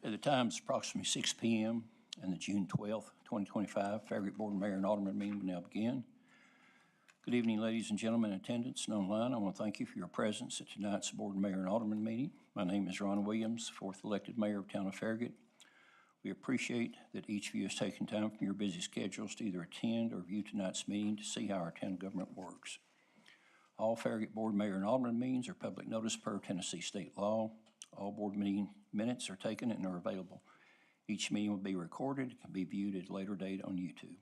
At the time, it's approximately 6 p.m. and the June 12th, 2025 Farragut Board of Mayor and Aldermen meeting will now begin. Good evening, ladies and gentlemen in attendance and online. I want to thank you for your presence at tonight's Board of Mayor and Aldermen meeting. My name is Ron Williams, 4th elected mayor of town of Farragut. We appreciate that each of you has taken time from your busy schedules to either attend or view tonight's meeting to see how our town government works. All Farragut Board, Mayor, and Alderman meetings are public notice per Tennessee state law. All board meeting minutes are taken and are available. Each meeting will be recorded and can be viewed at a later date on YouTube.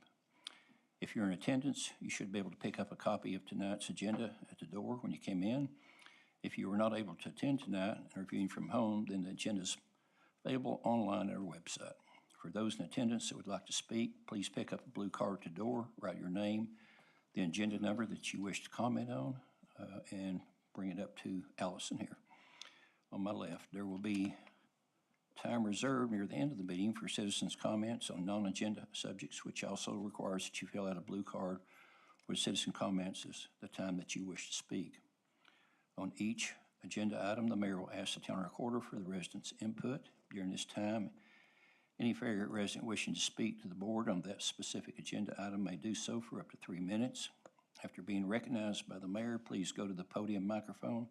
If you're in attendance, you should be able to pick up a copy of tonight's agenda at the door when you came in. If you were not able to attend tonight and are viewing from home, then the agenda is available online at our website. For those in attendance that would like to speak, please pick up a blue card at the door, write your name, the agenda number that you wish to comment on, and bring it up to Allison here. On my left, there will be time reserved near the end of the meeting for citizens' comments on non-agenda subjects, which also requires that you fill out a blue card where citizen comments is the time that you wish to speak. On each agenda item, the mayor will ask the town recorder for the residents' input. During this time, any Farragut resident wishing to speak to the board on that specific agenda item may do so for up to 3 minutes. After being recognized by the mayor, please go to the podium microphone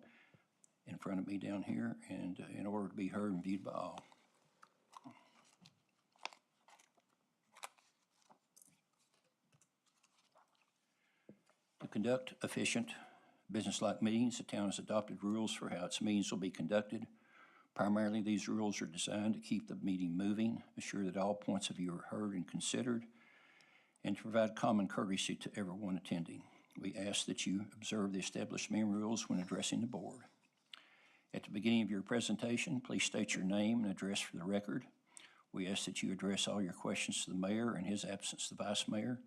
in front of me down here, and in order to be heard and viewed by all. To conduct efficient business-like meetings, the town has adopted rules for how its meetings will be conducted. Primarily, these rules are designed to keep the meeting moving, assure that all points of view are heard and considered, and to provide common courtesy to everyone attending. We ask that you observe the established meeting rules when addressing the board. At the beginning of your presentation, please state your name and address for the record. We ask that you address all your questions to the mayor, and in his absence, the vice mayor.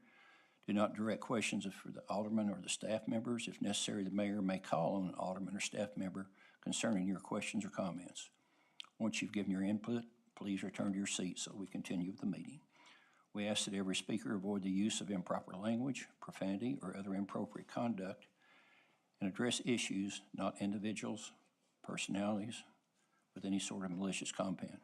Do not direct questions for the alderman or the staff members. If necessary, the mayor may call on an alderman or staff member concerning your questions or comments. Once you've given your input, please return to your seat so we continue with the meeting. We ask that every speaker avoid the use of improper language, profanity, or other inappropriate conduct, and address issues, not individuals, personalities, with any sort of malicious content.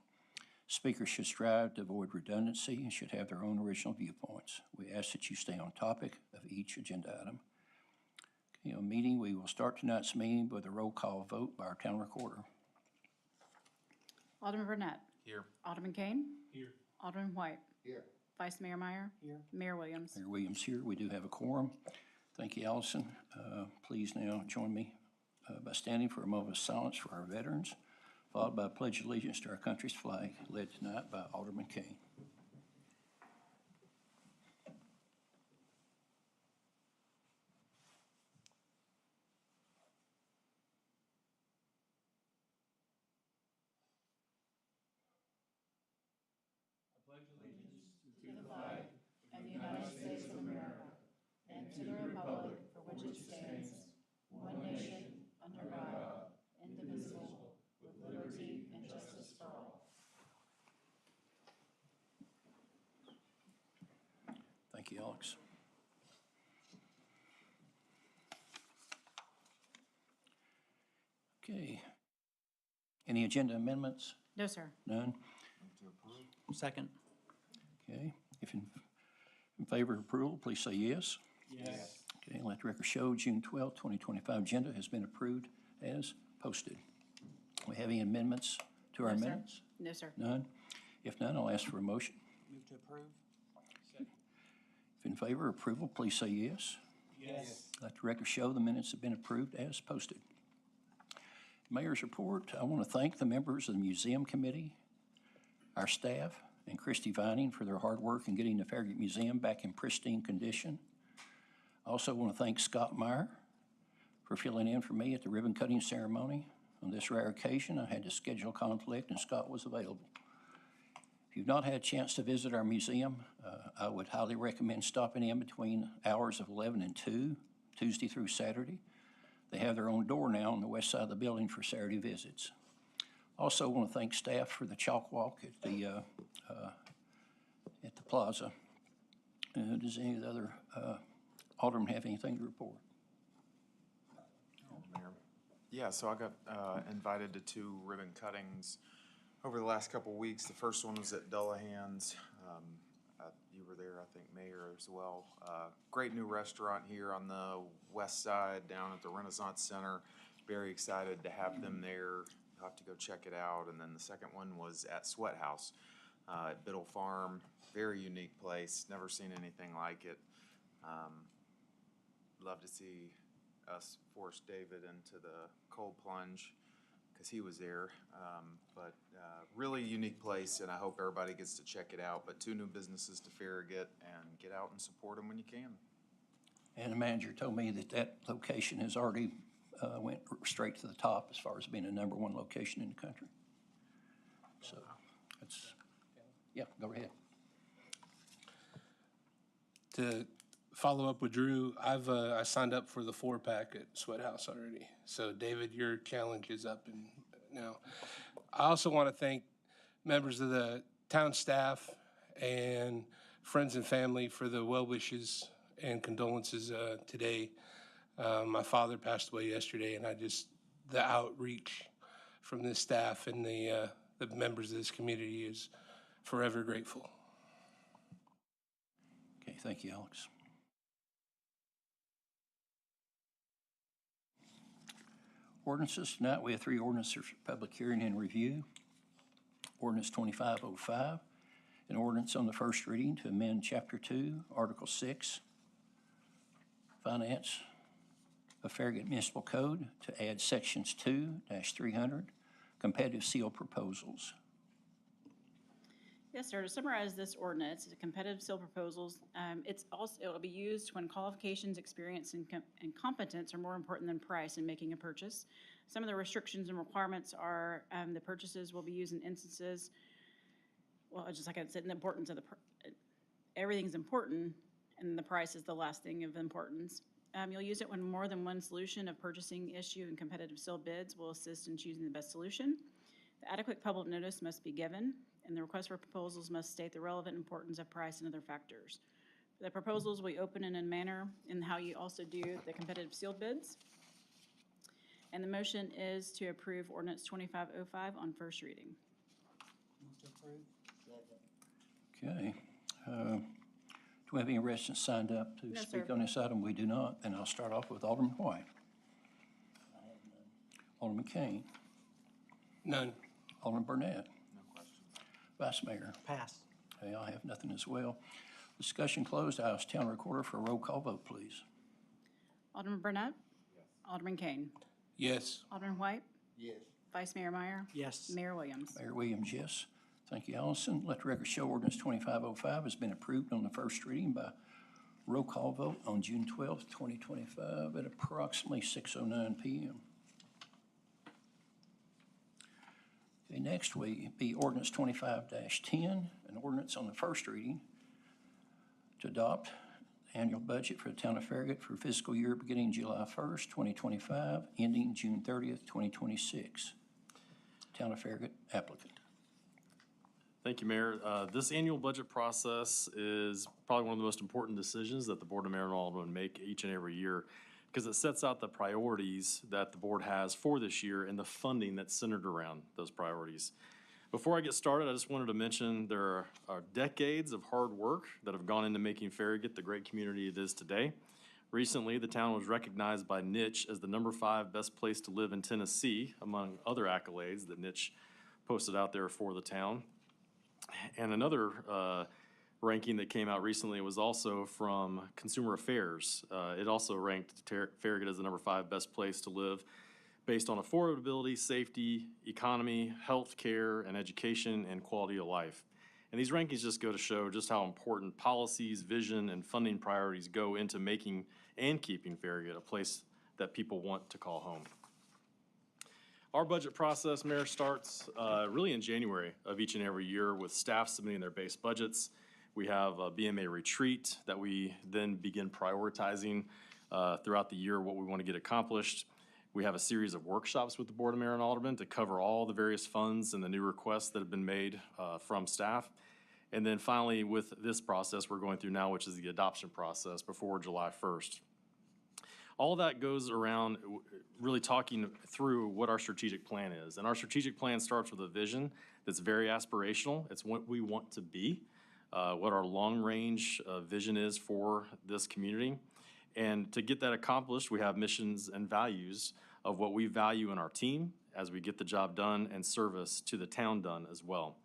Speakers should strive to avoid redundancy and should have their own original viewpoints. We ask that you stay on topic of each agenda item. Okay, on meeting, we will start tonight's meeting with a roll call vote by our town recorder. Alderman Burnett. Here. Alderman Kane. Here. Alderman White. Here. Vice Mayor Meyer. Here. Mayor Williams. Mayor Williams here. We do have a quorum. Thank you, Allison. Please now join me by standing for a moment of silence for our veterans, followed by a pledge of allegiance to our country's flag, led tonight by Alderman Kane. To the flag of the United States of America and to the republic for which it stands, one nation, under God, indivisible, with liberty and justice for all. Thank you, Alex. Okay. Any agenda amendments? No, sir. None? Second. Okay. If in favor of approval, please say yes. Yes. Okay, let the record show June 12, 2025 agenda has been approved as posted. We have any amendments to our No, sir. minutes? No, sir. None? If none, I'll ask for a motion. Move to approve. If in favor of approval, please say yes. Yes. Let the record show the minutes have been approved as posted. Mayor's report. I want to thank the members of the Museum Committee, our staff, and Christy Vining for their hard work in getting the Farragut Museum back in pristine condition. I also want to thank Scott Meyer for filling in for me at the ribbon cutting ceremony. On this rare occasion, I had to schedule conflict and Scott was available. If you've not had a chance to visit our museum, I would highly recommend stopping in between hours of 11 and 2, Tuesday through Saturday. They have their own door now on the west side of the building for Saturday visits. Also want to thank staff for the chalk walk at the plaza. Does any of the other aldermen have anything to report? Mayor. Yeah, so I got invited to 2 ribbon cuttings over the last couple of weeks. The first one was at Dullahan's. You were there, I think, Mayor, as well. Great new restaurant here on the west side down at the Renaissance Center. Very excited to have them there. You'll have to go check it out. And then the second one was at Sweat House at Biddle Farm. Very unique place. Never seen anything like it. Love to see us force David into the cold plunge because he was there. But really unique place, and I hope everybody gets to check it out. But 2 new businesses to Farragut, and get out and support them when you can. And the manager told me that that location has already went straight to the top as far as being a #1 location in the country. So that's, yeah, go ahead. To follow up with Drew, I signed up for the 4-pack at Sweat House already. So David, your challenge is up and now. I also want to thank members of the town staff and friends and family for the well wishes and condolences today. My father passed away yesterday, and the outreach from the staff and the members of this community is forever grateful. Okay, thank you, Alex. Ordinances. Tonight we have 3 ordinances for public hearing and review. Ordinance 2505, an ordinance on the first reading to amend Chapter 2, Article 6, Finance of Farragut Municipal Code to add Sections 2-300, competitive seal proposals. Yes, sir. To summarize this ordinance, it's a competitive seal proposals. It will be used when qualifications, experience, and competence are more important than price in making a purchase. Some of the restrictions and requirements are the purchases will be used in instances, well, just like I said, the importance of everything's important, and the price is the last thing of importance. You'll use it when more than one solution of purchasing issue and competitive seal bids will assist in choosing the best solution. The adequate public notice must be given, and the request for proposals must state the relevant importance of price and other factors. The proposals will be open in a manner in how you also do the competitive sealed bids. And the motion is to approve ordinance 2505 on first reading. Move to approve. Okay. Do we have any residents signed up to No, speak sir. on this item? We do not. Then I'll start off with Alderman White. Alderman Kane. None. Alderman Burnett. No questions. Vice Mayor. Pass. Okay, I have nothing as well. Discussion closed. I ask Town Recorder for a roll call vote, please. Alderman Burnett? Yes. Alderman Kane? Yes. Alderman White? Yes. Vice Mayor Meyer? Yes. Mayor Williams? Mayor Williams, yes. Thank you, Allison. Let the record show ordinance 2505 has been approved on the first reading by roll call vote on June 12th, 2025 at approximately 6:09 p.m. Okay, next will be ordinance 25-10, an ordinance on the first reading to adopt annual budget for the town of Farragut for fiscal year beginning July 1st, 2025, ending June 30th, 2026. Town of Farragut applicant. Thank you, Mayor. This annual budget process is probably one of the most important decisions that the Board of Mayor and Aldermen make each and every year because it sets out the priorities that the board has for this year and the funding that's centered around those priorities. Before I get started, I just wanted to mention there are decades of hard work that have gone into making Farragut the great community it is today. Recently, the town was recognized by Niche as the #5 best place to live in Tennessee, among other accolades that Niche posted out there for the town. And another ranking that came out recently was also from Consumer Affairs. It also ranked Farragut as the #5 best place to live based on affordability, safety, economy, health care, and education, and quality of life. And these rankings just go to show just how important policies, vision, and funding priorities go into making and keeping Farragut a place that people want to call home. Our budget process, Mayor, starts really in January of each and every year with staff submitting their base budgets. We have a BMA retreat that we then begin prioritizing throughout the year what we want to get accomplished. We have a series of workshops with the Board of Mayor and Aldermen to cover all the various funds and the new requests that have been made from staff. And then finally, with this process we're going through now, which is the adoption process before July 1st. all that goes around really talking through what our strategic plan is. And our strategic plan starts with a vision that's very aspirational. It's what we want to be, what our long-range vision is for this community. And to get that accomplished, we have missions and values of what we value in our team as we get the job done and service to the town done as well.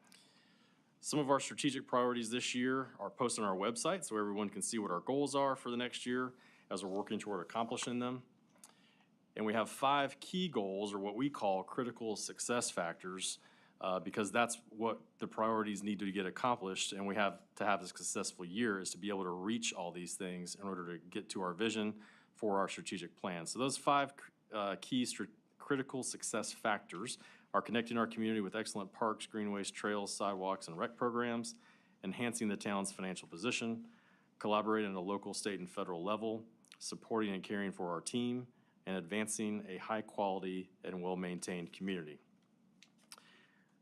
Some of our strategic priorities this year are posted on our website so everyone can see what our goals are for the next year as we're working toward accomplishing them. And we have 5 key goals, or what we call critical success factors, because that's what the priorities need to get accomplished, and we have to have a successful year is to be able to reach all these things in order to get to our vision for our strategic plan. So those 5 key critical success factors are connecting our community with excellent parks, greenways, trails, sidewalks, and rec programs, enhancing the town's financial position, collaborating at a local, state, and federal level, supporting and caring for our team, and advancing a high-quality and well-maintained community.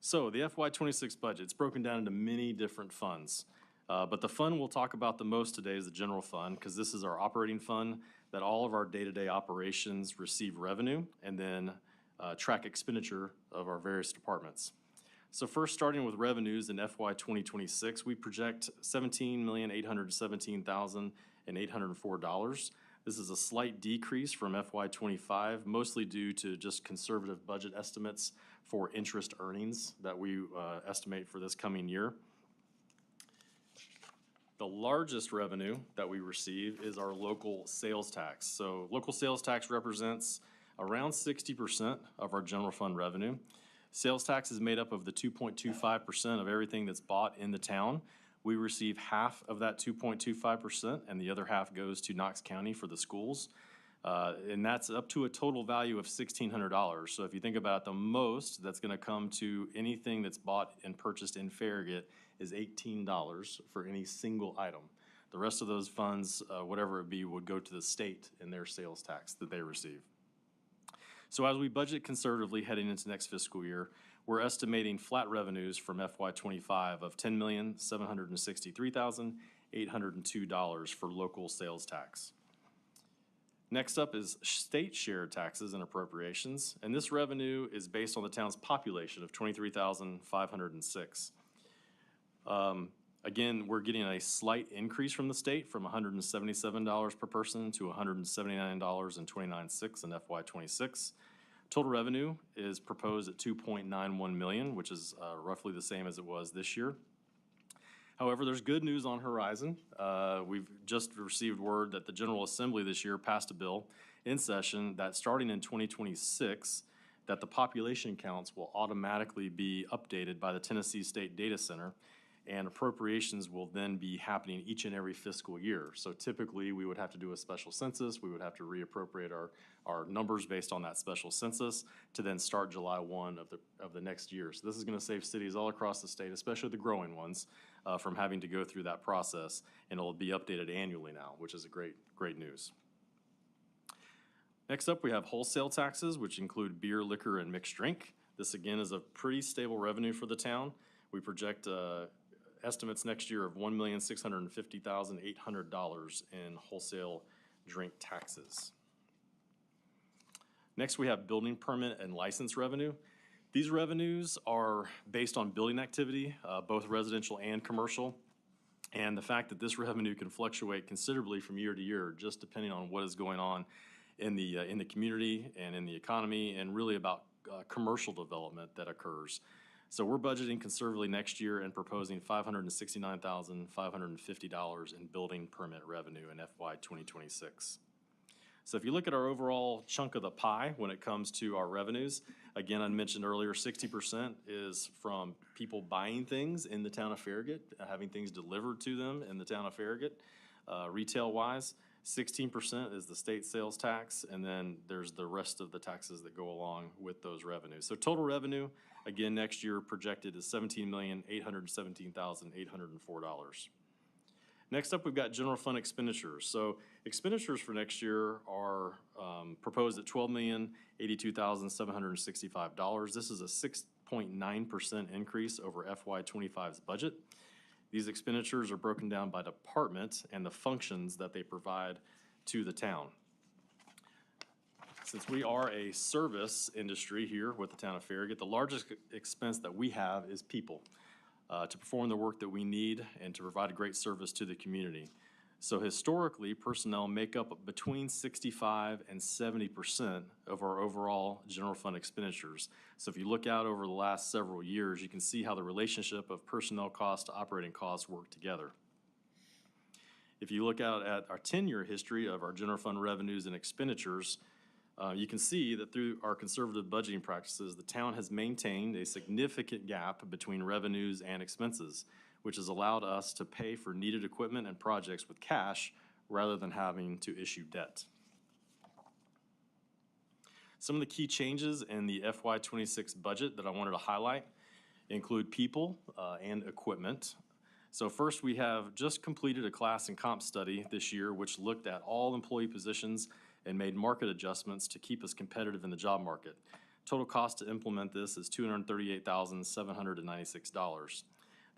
So the FY26 budget, it's broken down into many different funds. But the fund we'll talk about the most today is the general fund, because this is our operating fund that all of our day-to-day operations receive revenue and then track expenditure of our various departments. So first, starting with revenues in FY 2026, we project $17,817,804. This is a slight decrease from FY 25, mostly due to just conservative budget estimates for interest earnings that we estimate for this coming year. The largest revenue that we receive is our local sales tax. So local sales tax represents around 60% of our general fund revenue. Sales tax is made up of the 2.25% of everything that's bought in the town. We receive half of that 2.25%, and the other half goes to Knox County for the schools. And that's up to a total value of $1,600. So if you think about it, the most that's gonna come to anything that's bought and purchased in Farragut is $18 for any single item. The rest of those funds, whatever it be, would go to the state in their sales tax that they receive. So as we budget conservatively heading into next fiscal year, we're estimating flat revenues from FY25 of $10,763,802 for local sales tax. Next up is state share taxes and appropriations, and this revenue is based on the town's population of 23,506. Again, we're getting a slight increase from the state from $177 per person to $179.29 in FY26. Total revenue is proposed at $2.91 million, which is roughly the same as it was this year. However, there's good news on horizon. We've just received word that the General Assembly this year passed a bill in session that starting in 2026, that the population counts will automatically be updated by the Tennessee State Data Center, and appropriations will then be happening each and every fiscal year. So typically, we would have to do a special census. We would have to reappropriate our numbers based on that special census to then start July 1 of the next year. So this is gonna save cities all across the state, especially the growing ones, from having to go through that process, and it'll be updated annually now, which is a great news. Next up, we have wholesale taxes, which include beer, liquor, and mixed drink. This again is a pretty stable revenue for the town. We project estimates next year of $1,650,800 in wholesale drink taxes. Next, we have building permit and license revenue. These revenues are based on building activity, both residential and commercial. And the fact that this revenue can fluctuate considerably from year to year, just depending on what is going on in the community and in the economy, and really about commercial development that occurs. So we're budgeting conservatively next year and proposing $569,550 in building permit revenue in FY 2026. So if you look at our overall chunk of the pie when it comes to our revenues, again, I mentioned earlier, 60% is from people buying things in the town of Farragut, having things delivered to them in the town of Farragut, retail-wise. 16% is the state sales tax, and then there's the rest of the taxes that go along with those revenues. So total revenue, again, next year projected is $17,817,804. Next up, we've got general fund expenditures. So expenditures for next year are proposed at $12,082,765. This is a 6.9% increase over FY25's budget. These expenditures are broken down by department and the functions that they provide to the town. Since we are a service industry here with the town of Farragut, the largest expense that we have is people to perform the work that we need and to provide a great service to the community. So historically, personnel make up between 65 and 70% of our overall general fund expenditures. So if you look out over the last several years, you can see how the relationship of personnel costs to operating costs work together. If you look out at our 10-year history of our general fund revenues and expenditures, you can see that through our conservative budgeting practices, the town has maintained a significant gap between revenues and expenses, which has allowed us to pay for needed equipment and projects with cash rather than having to issue debt. Some of the key changes in the FY26 budget that I wanted to highlight include people and equipment. So first, we have just completed a class and comp study this year, which looked at all employee positions and made market adjustments to keep us competitive in the job market. Total cost to implement this is $238,796.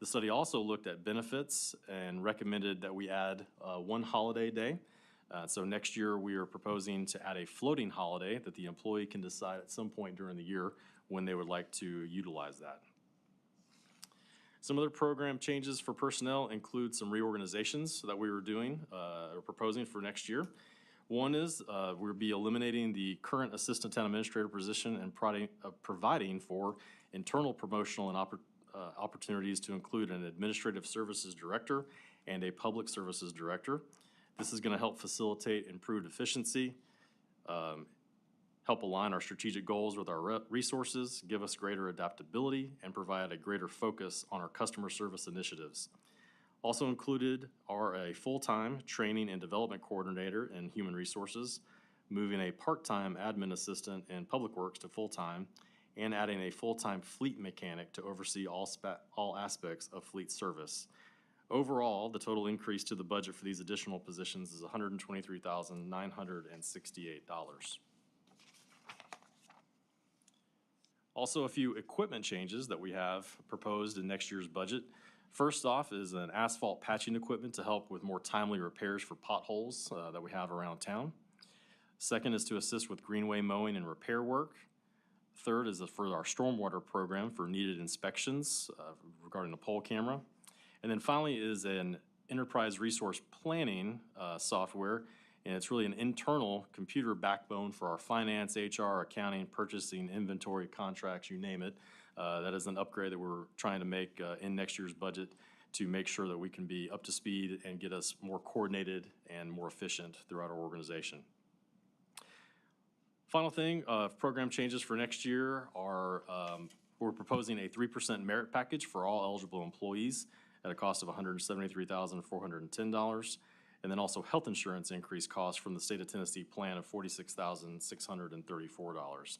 The study also looked at benefits and recommended that we add one holiday day. So next year, we are proposing to add a floating holiday that the employee can decide at some point during the year when they would like to utilize that. Some other program changes for personnel include some reorganizations that we were doing or proposing for next year. One is we'll be eliminating the current assistant town administrator position and providing for internal promotional and opportunities to include an administrative services director and a public services director. This is going to help facilitate improved efficiency, help align our strategic goals with our resources, give us greater adaptability, and provide a greater focus on our customer service initiatives. Also included are a full-time training and development coordinator in human resources, moving a part-time admin assistant in public works to full-time, and adding a full-time fleet mechanic to oversee all aspects of fleet service. Overall, the total increase to the budget for these additional positions is $123,968. Also, a few equipment changes that we have proposed in next year's budget. First off is an asphalt patching equipment to help with more timely repairs for potholes that we have around town. Second is to assist with greenway mowing and repair work. Third is for our stormwater program for needed inspections regarding the pole camera. And then finally is an enterprise resource planning software, and it's really an internal computer backbone for our finance, HR, accounting, purchasing, inventory, contracts, you name it. That is an upgrade that we're trying to make in next year's budget to make sure that we can be up to speed and get us more coordinated and more efficient throughout our organization. Final thing, program changes for next year are we're proposing a 3% merit package for all eligible employees at a cost of $173,410. And then also health insurance increase costs from the state of Tennessee plan of $46,634.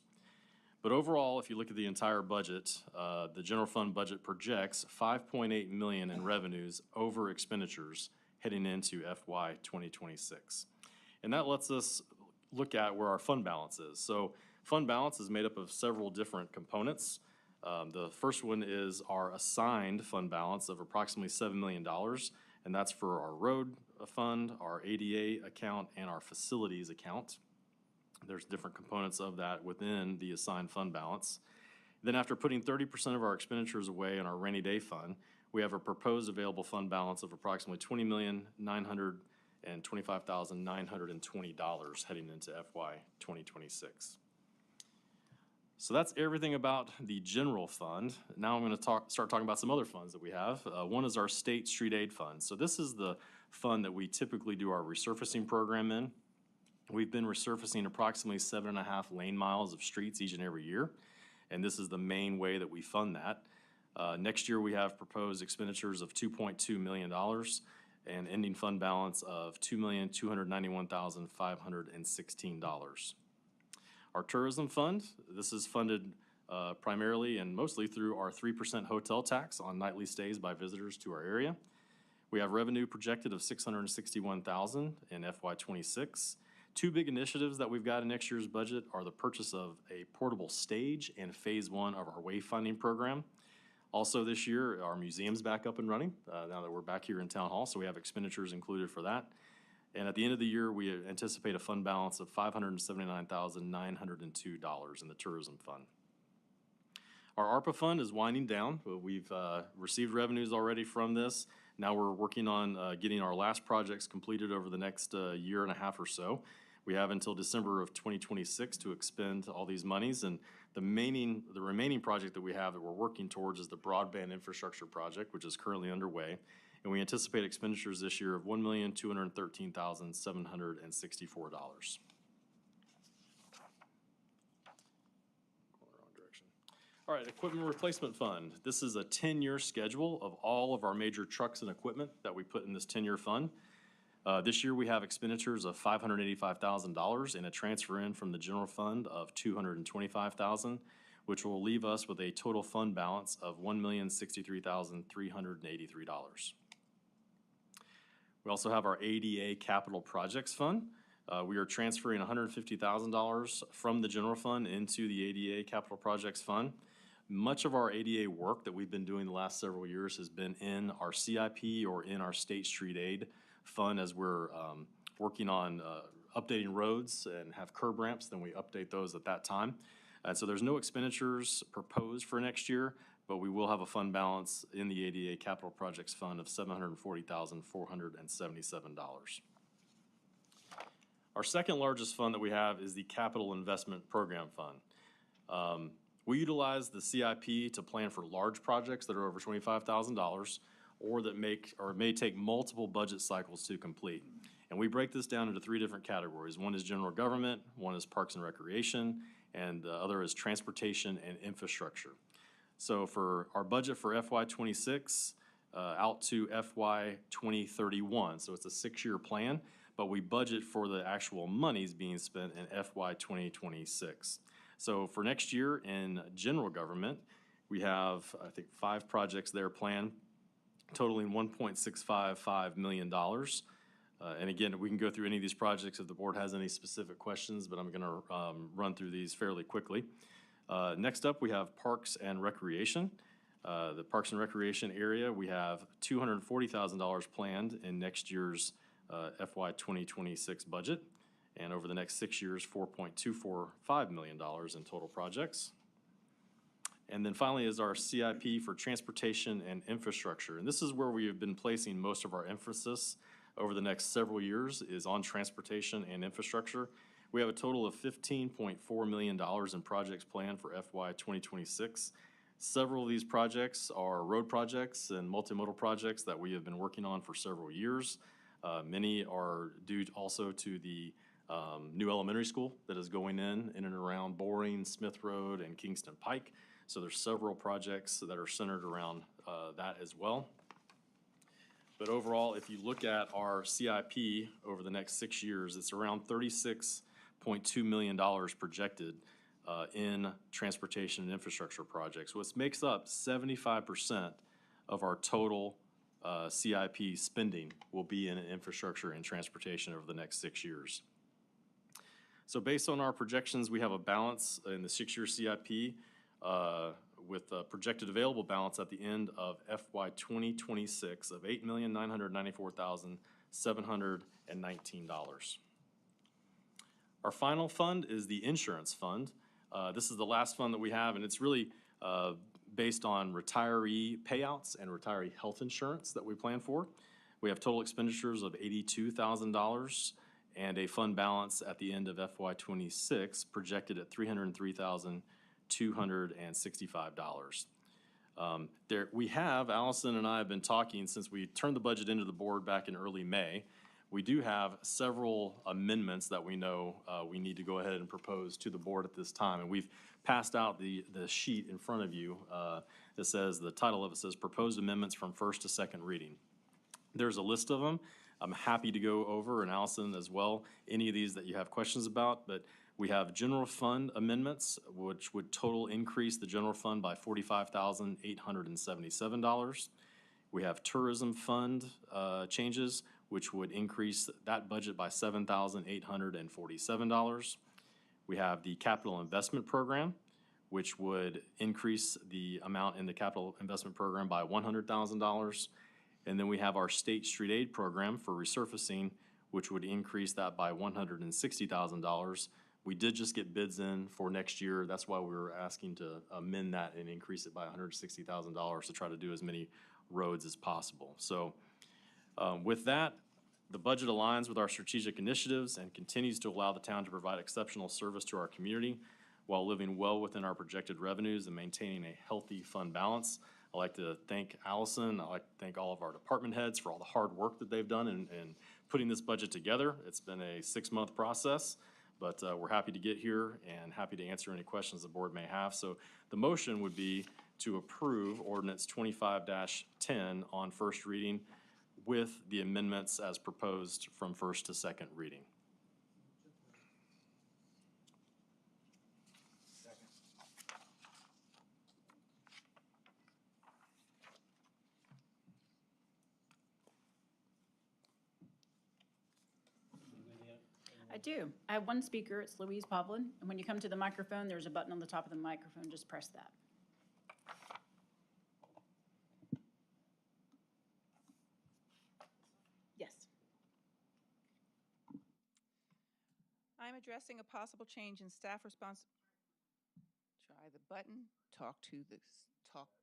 But overall, if you look at the entire budget, the general fund budget projects $5.8 million in revenues over expenditures heading into FY 2026. And that lets us look at where our fund balance is. So fund balance is made up of several different components. The first one is our assigned fund balance of approximately $7 million, and that's for our road fund, our ADA account, and our facilities account. There's different components of that within the assigned fund balance. Then after putting 30% of our expenditures away in our rainy day fund, we have a proposed available fund balance of approximately $20,925,920 heading into FY 2026. So that's everything about the general fund. Now I'm going to start talking about some other funds that we have. One is our state street aid fund. So this is the fund that we typically do our resurfacing program in. We've been resurfacing approximately 7.5 lane miles of streets each and every year, and this is the main way that we fund that. Next year we have proposed expenditures of $2.2 million and ending fund balance of $2,291,516. Our tourism fund, this is funded primarily and mostly through our 3% hotel tax on nightly stays by visitors to our area. We have revenue projected of $661,000 in FY26. Two big initiatives that we've got in next year's budget are the purchase of a portable stage and phase 1 of our wayfinding program. Also this year, our museum's back up and running now that we're back here in Town Hall, so we have expenditures included for that. And at the end of the year, we anticipate a fund balance of $579,902 in the tourism fund. Our ARPA fund is winding down. We've received revenues already from this. Now we're working on getting our last projects completed over the next year and a half or so. We have until December of 2026 to expend all these monies, and the remaining project that we have that we're working towards is the broadband infrastructure project, which is currently underway. And we anticipate expenditures this year of $1,213,764. All right, equipment replacement fund. This is a 10-year schedule of all of our major trucks and equipment that we put in this 10-year fund. This year we have expenditures of $585,000 and a transfer in from the general fund of $225,000, which will leave us with a total fund balance of $1,063,383. We also have our ADA Capital Projects Fund. We are transferring $150,000 from the general fund into the ADA Capital Projects Fund. Much of our ADA work that we've been doing the last several years has been in our CIP or in our State Street Aid Fund as we're working on updating roads and have curb ramps, then we update those at that time. And so there's no expenditures proposed for next year, but we will have a fund balance in the ADA Capital Projects Fund of $740,477. Our second largest fund that we have is the Capital Investment Program Fund. We utilize the CIP to plan for large projects that are over $25,000 or that may take multiple budget cycles to complete. And we break this down into three different categories. One is general government, one is parks and recreation, and the other is transportation and infrastructure. So for our budget for FY26 out to FY2031, so it's a 6-year plan, but we budget for the actual monies being spent in FY2026. So for next year in general government, we have, I think, 5 projects there planned, totaling $1.655 million. And again, we can go through any of these projects if the board has any specific questions, but I'm gonna run through these fairly quickly. Next up, we have Parks and Recreation. The Parks and Recreation area, we have $240,000 planned in next year's FY 2026 budget. And over the next 6 years, $4.245 million in total projects. And then finally is our CIP for transportation and infrastructure. And this is where we have been placing most of our emphasis over the next several years is on transportation and infrastructure. We have a total of $15.4 million in projects planned for FY 2026. Several of these projects are road projects and multimodal projects that we have been working on for several years. Many are due also to the new elementary school that is going in and around Boring, Smith Road, and Kingston Pike. So there's several projects that are centered around that as well. But overall, if you look at our CIP over the next 6 years, it's around $36.2 million projected in transportation and infrastructure projects, which makes up 75% of our total CIP spending will be in infrastructure and transportation over the next 6 years. So based on our projections, we have a balance in the 6-year CIP with a projected available balance at the end of FY 2026 of $8,994,719. Our final fund is the insurance fund. This is the last fund that we have, and it's really based on retiree payouts and retiree health insurance that we plan for. We have total expenditures of $82,000 and a fund balance at the end of FY 26 projected at $303,265. We have, Allison and I have been talking since we turned the budget into the board back in early May. We do have several amendments that we know we need to go ahead and propose to the board at this time. And we've passed out the sheet in front of you that says, the title of it says Proposed Amendments from First to Second Reading. There's a list of them. I'm happy to go over, and Allison as well, any of these that you have questions about, but we have general fund amendments, which would total increase the general fund by $45,877. We have tourism fund changes, which would increase that budget by $7,847. We have the capital investment program, which would increase the amount in the capital investment program by $100,000. And then we have our State Street Aid program for resurfacing, which would increase that by $160,000. We did just get bids in for next year. That's why we were asking to amend that and increase it by $160,000 to try to do as many roads as possible. So with that, the budget aligns with our strategic initiatives and continues to allow the town to provide exceptional service to our community while living well within our projected revenues and maintaining a healthy fund balance. I'd like to thank Allison. I'd like to thank all of our department heads for all the hard work that they've done in putting this budget together. It's been a 6-month process, but we're happy to get here and happy to answer any questions the board may have. So the motion would be to approve ordinance 25-10 on first reading with the amendments as proposed from first to second reading. I do. I have one speaker. It's Louise Povlin. And when you come to the microphone, there's a button on the top of the microphone. Just press that. Yes. I'm addressing a possible change in staff response. Try the button, talk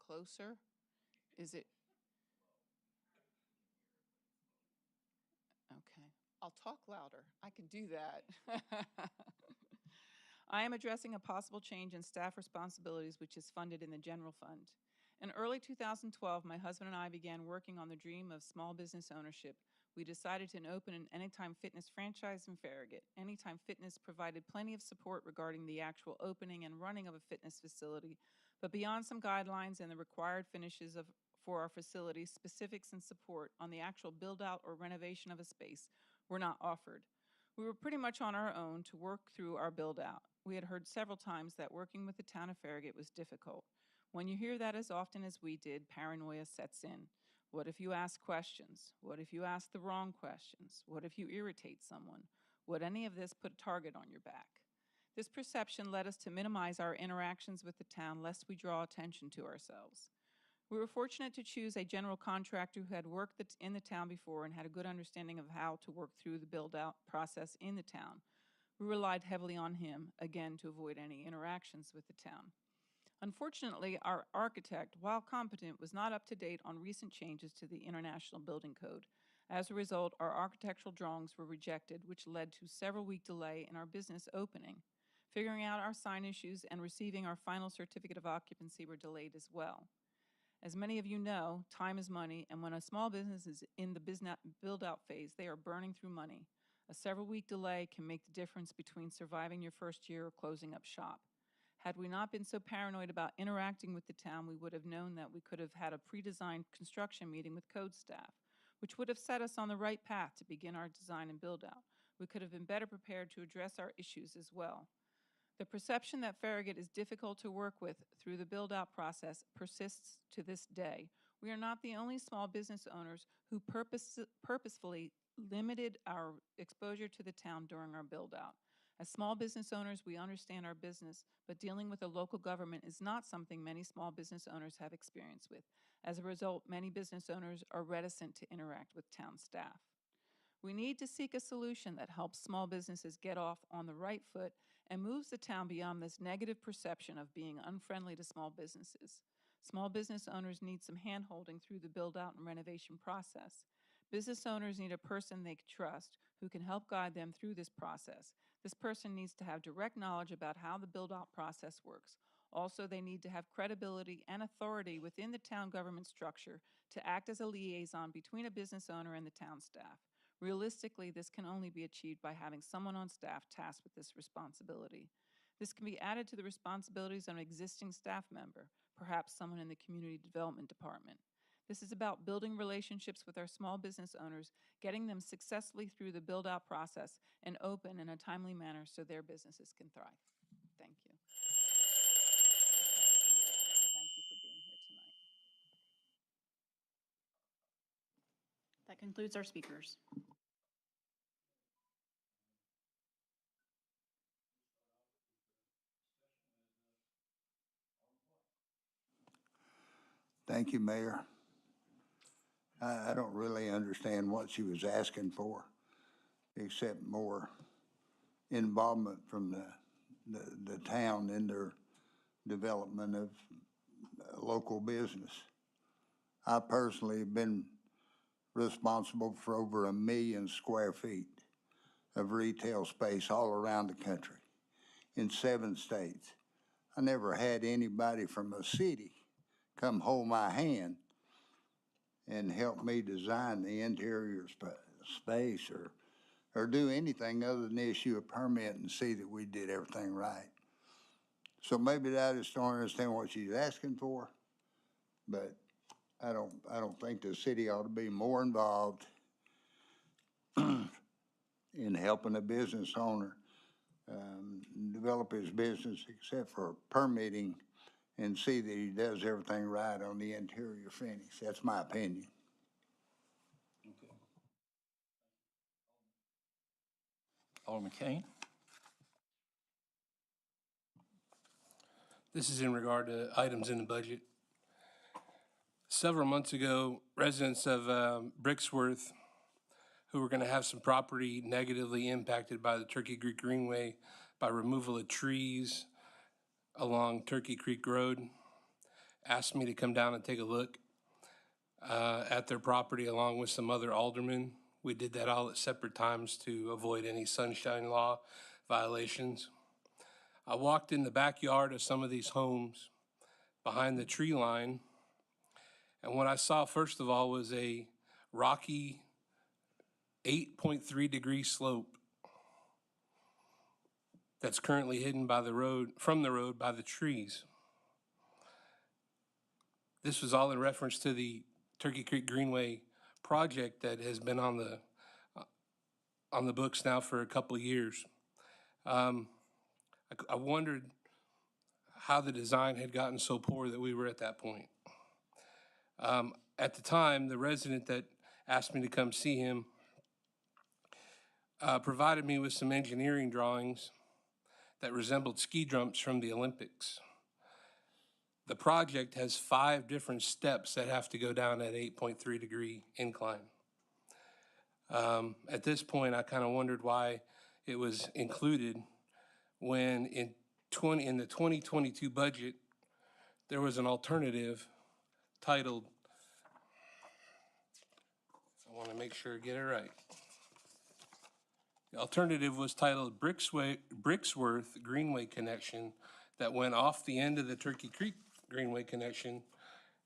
closer. Is it? Okay, I'll talk louder. I can do that. I am addressing a possible change in staff responsibilities which is funded in the general fund. In early 2012, my husband and I began working on the dream of small business ownership. We decided to open an Anytime Fitness franchise in Farragut. Anytime Fitness provided plenty of support regarding the actual opening and running of a fitness facility, but beyond some guidelines and the required finishes for our facility, specifics and support on the actual build-out or renovation of a space were not offered. We were pretty much on our own to work through our build-out. We had heard several times that working with the town of Farragut was difficult. When you hear that as often as we did, paranoia sets in. What if you ask questions? What if you ask the wrong questions? What if you irritate someone? Would any of this put a target on your back? This perception led us to minimize our interactions with the town lest we draw attention to ourselves. We were fortunate to choose a general contractor who had worked in the town before and had a good understanding of how to work through the build-out process in the town. We relied heavily on him, again, to avoid any interactions with the town. Unfortunately, our architect, while competent, was not up to date on recent changes to the International Building Code. As a result, our architectural drawings were rejected, which led to a several-week delay in our business opening. Figuring out our sign issues and receiving our final certificate of occupancy were delayed as well. As many of you know, time is money, and when a small business is in the business build-out phase, they are burning through money. A several-week delay can make the difference between surviving your first year or closing up shop. Had we not been so paranoid about interacting with the town, we would have known that we could have had a pre-designed construction meeting with code staff, which would have set us on the right path to begin our design and build-out. We could have been better prepared to address our issues as well. The perception that Farragut is difficult to work with through the build-out process persists to this day. We are not the only small business owners who purposefully limited our exposure to the town during our build-out. As small business owners, we understand our business, but dealing with a local government is not something many small business owners have experience with. As a result, many business owners are reticent to interact with town staff. We need to seek a solution that helps small businesses get off on the right foot and moves the town beyond this negative perception of being unfriendly to small businesses. Small business owners need some hand-holding through the build-out and renovation process. Business owners need a person they can trust who can help guide them through this process. This person needs to have direct knowledge about how the build-out process works. Also, they need to have credibility and authority within the town government structure to act as a liaison between a business owner and the town staff. Realistically, this can only be achieved by having someone on staff tasked with this responsibility. This can be added to the responsibilities of an existing staff member, perhaps someone in the community development department. This is about building relationships with our small business owners, getting them successfully through the build-out process and open in a timely manner so their businesses can thrive. Thank you. Thank you for being here tonight. That concludes our speakers. Thank you, Mayor. I don't really understand what she was asking for. accept more involvement from the town in their development of local business. I personally have been responsible for over 1 million square feet of retail space all around the country in 7 states. I never had anybody from a city come hold my hand and help me design the interior space or do anything other than issue a permit and see that we did everything right. So maybe I just don't understand what she's asking for, but I don't think the city ought to be more involved in helping a business owner develop his business except for permitting and see that he does everything right on the interior finish. That's my opinion. Okay. Alderman Kane? This is in regard to items in the budget. Several months ago, residents of Brixworth, who were going to have some property negatively impacted by the Turkey Creek Greenway by removal of trees along Turkey Creek Road, asked me to come down and take a look at their property along with some other aldermen. We did that all at separate times to avoid any sunshine law violations. I walked in the backyard of some of these homes behind the tree line, and what I saw first of all was a rocky 8.3 degree slope that's currently hidden by the road, from the road by the trees. This was all in reference to the Turkey Creek Greenway project that has been on the books now for a couple of years. I wondered how the design had gotten so poor that we were at that point. At the time, the resident that asked me to come see him provided me with some engineering drawings that resembled ski jumps from the Olympics. The project has 5 different steps that have to go down that 8.3 degree incline. At this point, I kind of wondered why it was included when in the 2022 budget, there was an alternative titled, I want to make sure I get it right. The alternative was titled Brixworth Greenway Connection that went off the end of the Turkey Creek Greenway Connection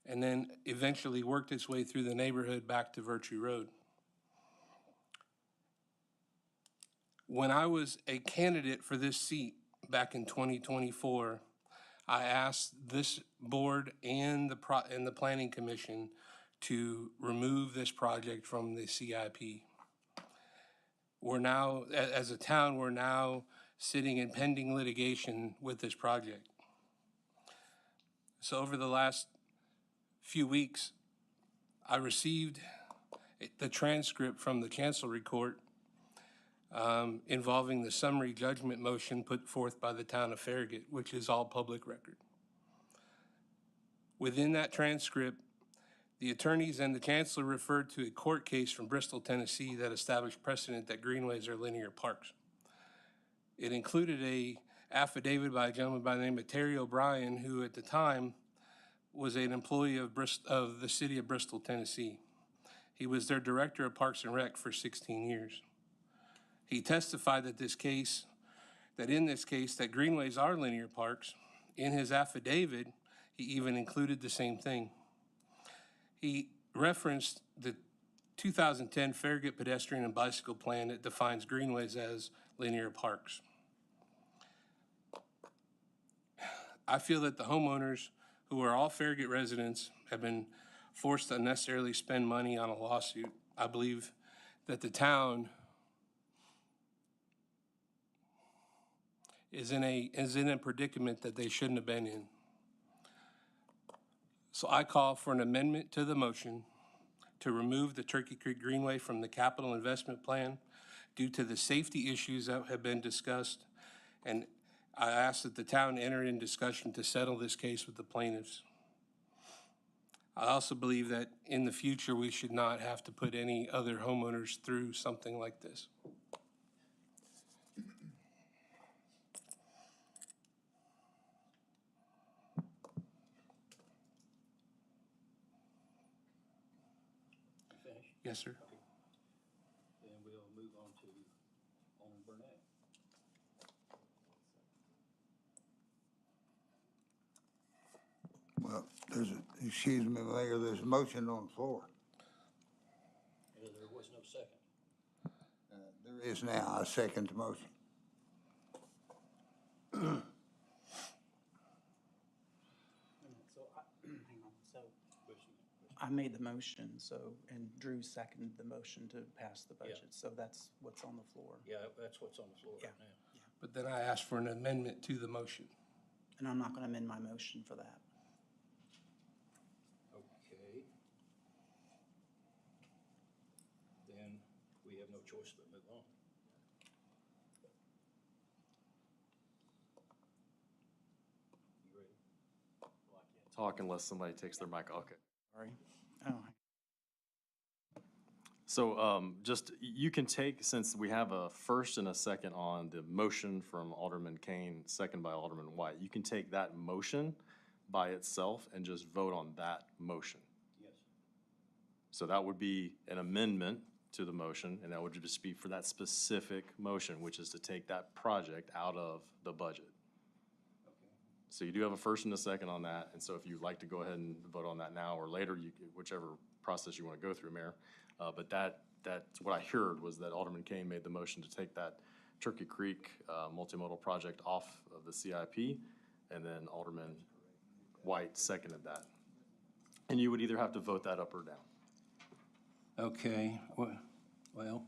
and then eventually worked its way through the neighborhood back to Virtue Road. When I was a candidate for this seat back in 2024, I asked this board and the Planning Commission to remove this project from the CIP. We're now, as a town, we're now sitting in pending litigation with this project. So over the last few weeks, I received the transcript from the Chancellery Court involving the summary judgment motion put forth by the town of Farragut, which is all public record. Within that transcript, the attorneys and the chancellor referred to a court case from Bristol, Tennessee that established precedent that greenways are linear parks. It included a affidavit by a gentleman by the name of Terry O'Brien, who at the time was an employee of the city of Bristol, Tennessee. He was their director of Parks and Rec for 16 years. He testified that in this case, that greenways are linear parks. In his affidavit, he even included the same thing. He referenced the 2010 Farragut Pedestrian and Bicycle Plan that defines greenways as linear parks. I feel that the homeowners, who are all Farragut residents, have been forced to unnecessarily spend money on a lawsuit. I believe that the town is in a predicament that they shouldn't have been in. So I call for an amendment to the motion to remove the Turkey Creek Greenway from the capital investment plan due to the safety issues that have been discussed. And I ask that the town enter in discussion to settle this case with the plaintiffs. I also believe that in the future, we should not have to put any other homeowners through something like this. Yes, sir. Then we'll move on to Alderman Burnett. Well, excuse me, Mayor, there's a motion on the floor. There was no second. There is now. I second the motion. So hang on, so I made the motion, so, and Drew seconded the motion to pass the budget, so that's what's on the floor. Yeah, that's what's on the floor right Yeah. now. But then I asked for an amendment to the motion. And I'm not gonna amend my motion for that. Okay. Then we have no choice but move on. You ready? Talk unless somebody takes their mic. Okay. Sorry. Oh, So just, you can take, since we have a first and a second on the motion from Alderman Kane, second by Alderman White, you can take that motion by itself and just vote on that motion. Yes. So that would be an amendment to the motion, and that would just be for that specific motion, which is to take that project out of the budget. Okay. So you do have a first and a second on that, and so if you'd like to go ahead and vote on that now or later, whichever process you want to go through, Mayor. But that's what I heard was that Alderman Kane made the motion to take that Turkey Creek multimodal project off of the CIP, and then Alderman White seconded that. And you would either have to vote that up or down. Okay, well,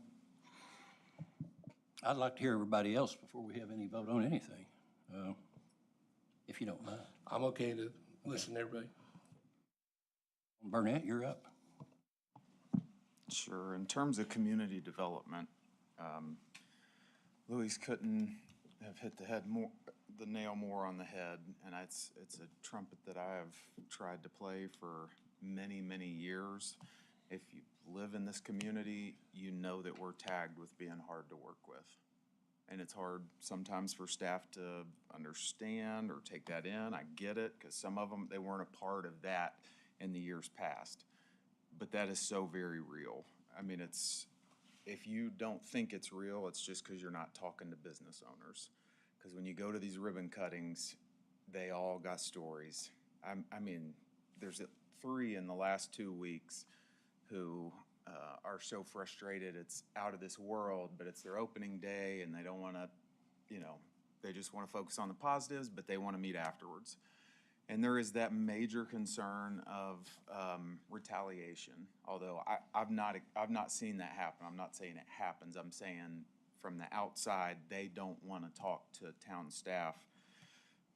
I'd like to hear everybody else before we have any vote on anything, if you don't mind. I'm okay to listen to everybody. Burnett, you're up. Sure. In terms of community development, Louis couldn't have hit the nail more on the head, and it's a trumpet that I have tried to play for many, many years. If you live in this community, you know that we're tagged with being hard to work with. And it's hard sometimes for staff to understand or take that in. I get it, because some of them, they weren't a part of that in the years past. But that is so very real. I mean, if you don't think it's real, it's just because you're not talking to business owners. Because when you go to these ribbon cuttings, they all got stories. I mean, there's 3 in the last 2 weeks who are so frustrated it's out of this world, but it's their opening day and they don't want to, they just want to focus on the positives, but they want to meet afterwards. And there is that major concern of retaliation, although I've not seen that happen. I'm not saying it happens. I'm saying from the outside, they don't want to talk to town staff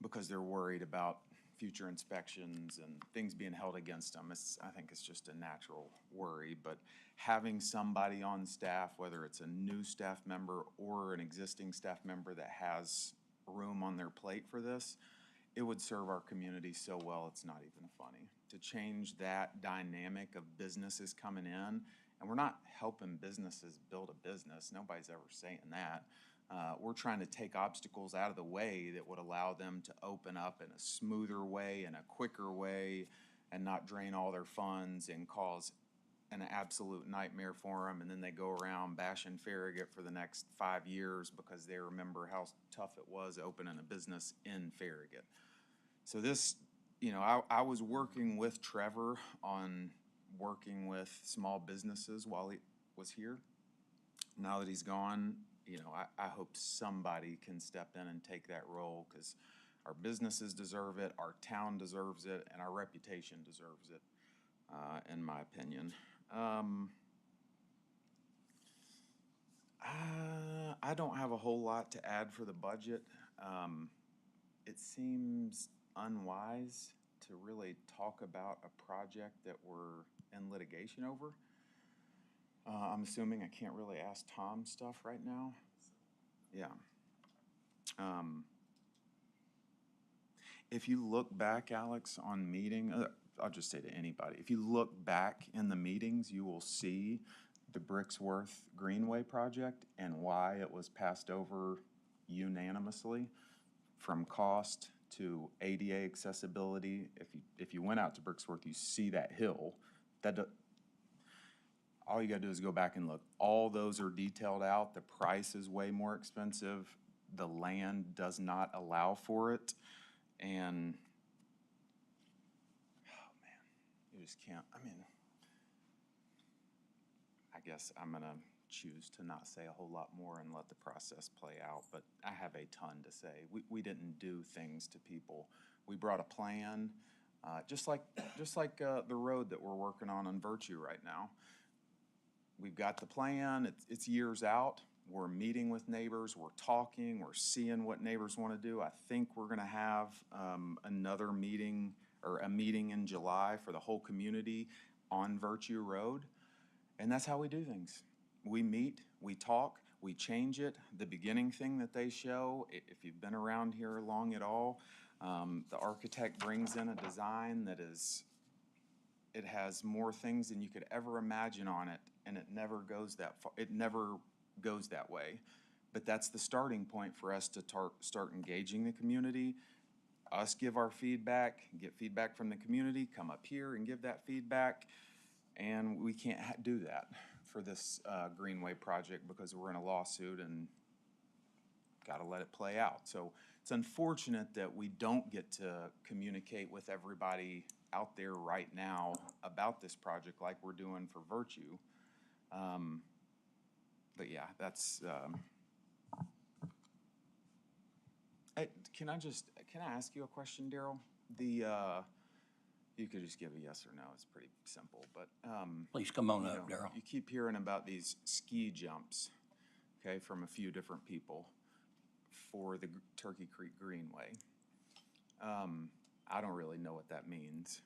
because they're worried about future inspections and things being held against them. I think it's just a natural worry, but having somebody on staff, whether it's a new staff member or an existing staff member that has room on their plate for this, it would serve our community so well, it's not even funny. To change that dynamic of businesses coming in, and we're not helping businesses build a business, nobody's ever saying that. We're trying to take obstacles out of the way that would allow them to open up in a smoother way, in a quicker way, and not drain all their funds and cause an absolute nightmare for them. And then they go around bashing Farragut for the next 5 years because they remember how tough it was opening a business in Farragut. So this, I was working with Trevor on working with small businesses while he was here. Now that he's gone, I hope somebody can step in and take that role, because our businesses deserve it, our town deserves it, and our reputation deserves it, in my opinion. I don't have a whole lot to add for the budget. It seems unwise to really talk about a project that we're in litigation over. I'm assuming I can't really ask Tom stuff right now. Yeah. If you look back, Alex, on I'll just say to anybody, if you look back in the meetings, you will see the Brixworth Greenway project and why it was passed over unanimously, from cost to ADA accessibility. If you went out to Brixworth, you see that hill. all you gotta do is go back and look. All those are detailed out. The price is way more expensive. The land does not allow for it. And, oh man, you just can't, I mean, I guess I'm gonna choose to not say a whole lot more and let the process play out, but I have a ton to say. We didn't do things to people. We brought a plan, just like the road that we're working on Virtue right now. We've got the plan, it's years out. We're meeting with neighbors, we're talking, we're seeing what neighbors want to do. I think we're gonna have another meeting, or a meeting in July for the whole community on Virtue Road. And that's how we do things. We meet, we talk, we change it. The beginning thing that they show, if you've been around here long at all, the architect brings in a design that is, it has more things than you could ever imagine on it, and it never goes that far. It never goes that way. But that's the starting point for us to start engaging the community. Us give our feedback, get feedback from the community, come up here and give that feedback. And we can't do that for this Greenway project because we're in a lawsuit and gotta let it play out. So it's unfortunate that we don't get to communicate with everybody out there right now about this project like we're doing for Virtue. But yeah, that's, can I ask you a question, Daryl? You could just give a yes or no, it's pretty simple, but, Please come on you up, know, Daryl. you keep hearing about these ski jumps, okay, from a few different people for the Turkey Creek Greenway. I don't really know what that means,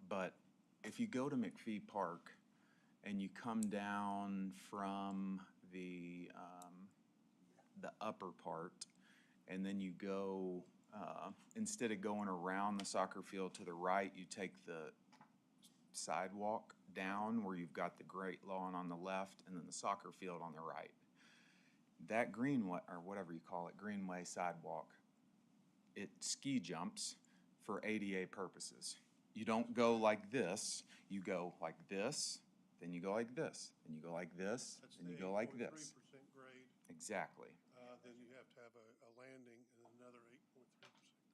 but if you go to McPhee Park and you come down from the upper part, and then you go, instead of going around the soccer field to the right, you take the sidewalk down where you've got the great lawn on the left and then the soccer field on the right. That greenway, or whatever you call it, greenway sidewalk, it ski jumps for ADA purposes. You don't go like this, you go like this, then you go like this, then you go like this, then you go like this. That's the 8.3% grade. Exactly. Then you have to have a landing and another 8.3%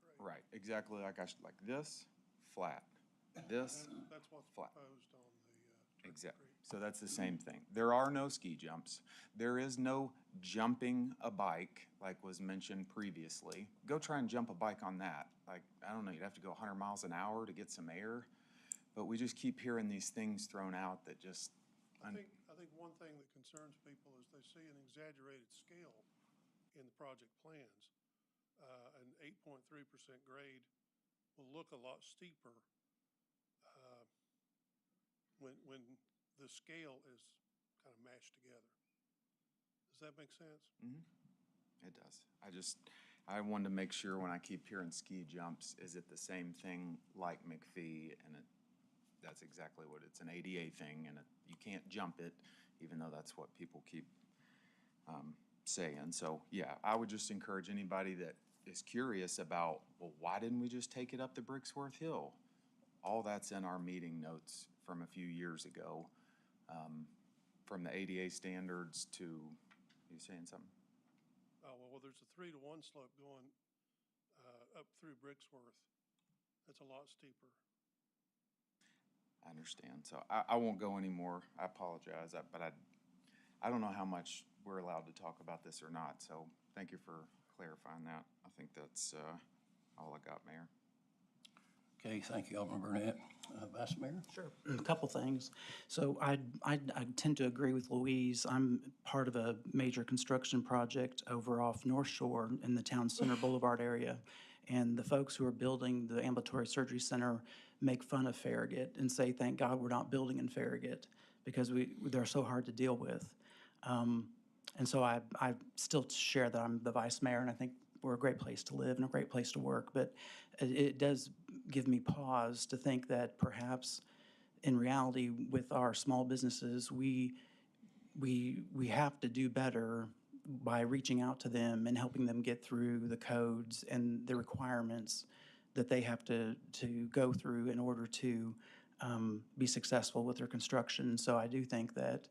grade. Right, exactly like like this, flat, this, That's what's flat. proposed on the Turkey Exactly. Creek. So that's the same thing. There are no ski jumps. There is no jumping a bike like was mentioned previously. Go try and jump a bike on that. Like, I don't know, you'd have to go 100 miles an hour to get some air. But we just keep hearing these things thrown out that just, I think one thing that concerns people is they see an exaggerated scale in the project plans. An 8.3% grade will look a lot steeper when the scale is kind of mashed together. Does that make sense? it does. I wanted to make sure when I keep hearing ski jumps, is it the same thing like McPhee? And that's exactly what it's, an ADA thing, and you can't jump it, even though that's what people keep saying. So yeah, I would just encourage anybody that is curious about, well, why didn't we just take it up the Brixworth Hill? All that's in our meeting notes from a few years ago, from the ADA standards to, you saying something? Oh, well, there's a 3-to-1 slope going up through Brixworth. That's a lot steeper. I understand. So I won't go anymore. I apologize, but I don't know how much we're allowed to talk about this or not. So thank you for clarifying that. I think that's all I got, Mayor. Okay, thank you, Alderman Burnett. Vice Mayor? Sure, a couple things. So I tend to agree with Louise. I'm part of a major construction project over off North Shore in the Town Center Boulevard area. And the folks who are building the ambulatory surgery center make fun of Farragut and say, thank God we're not building in Farragut because they're so hard to deal with. And so I still share that I'm the vice mayor, and I think we're a great place to live and a great place to work. But it does give me pause to think that perhaps in reality with our small businesses, we have to do better by reaching out to them and helping them get through the codes and the requirements that they have to go through in order to be successful with their construction. So I do think that,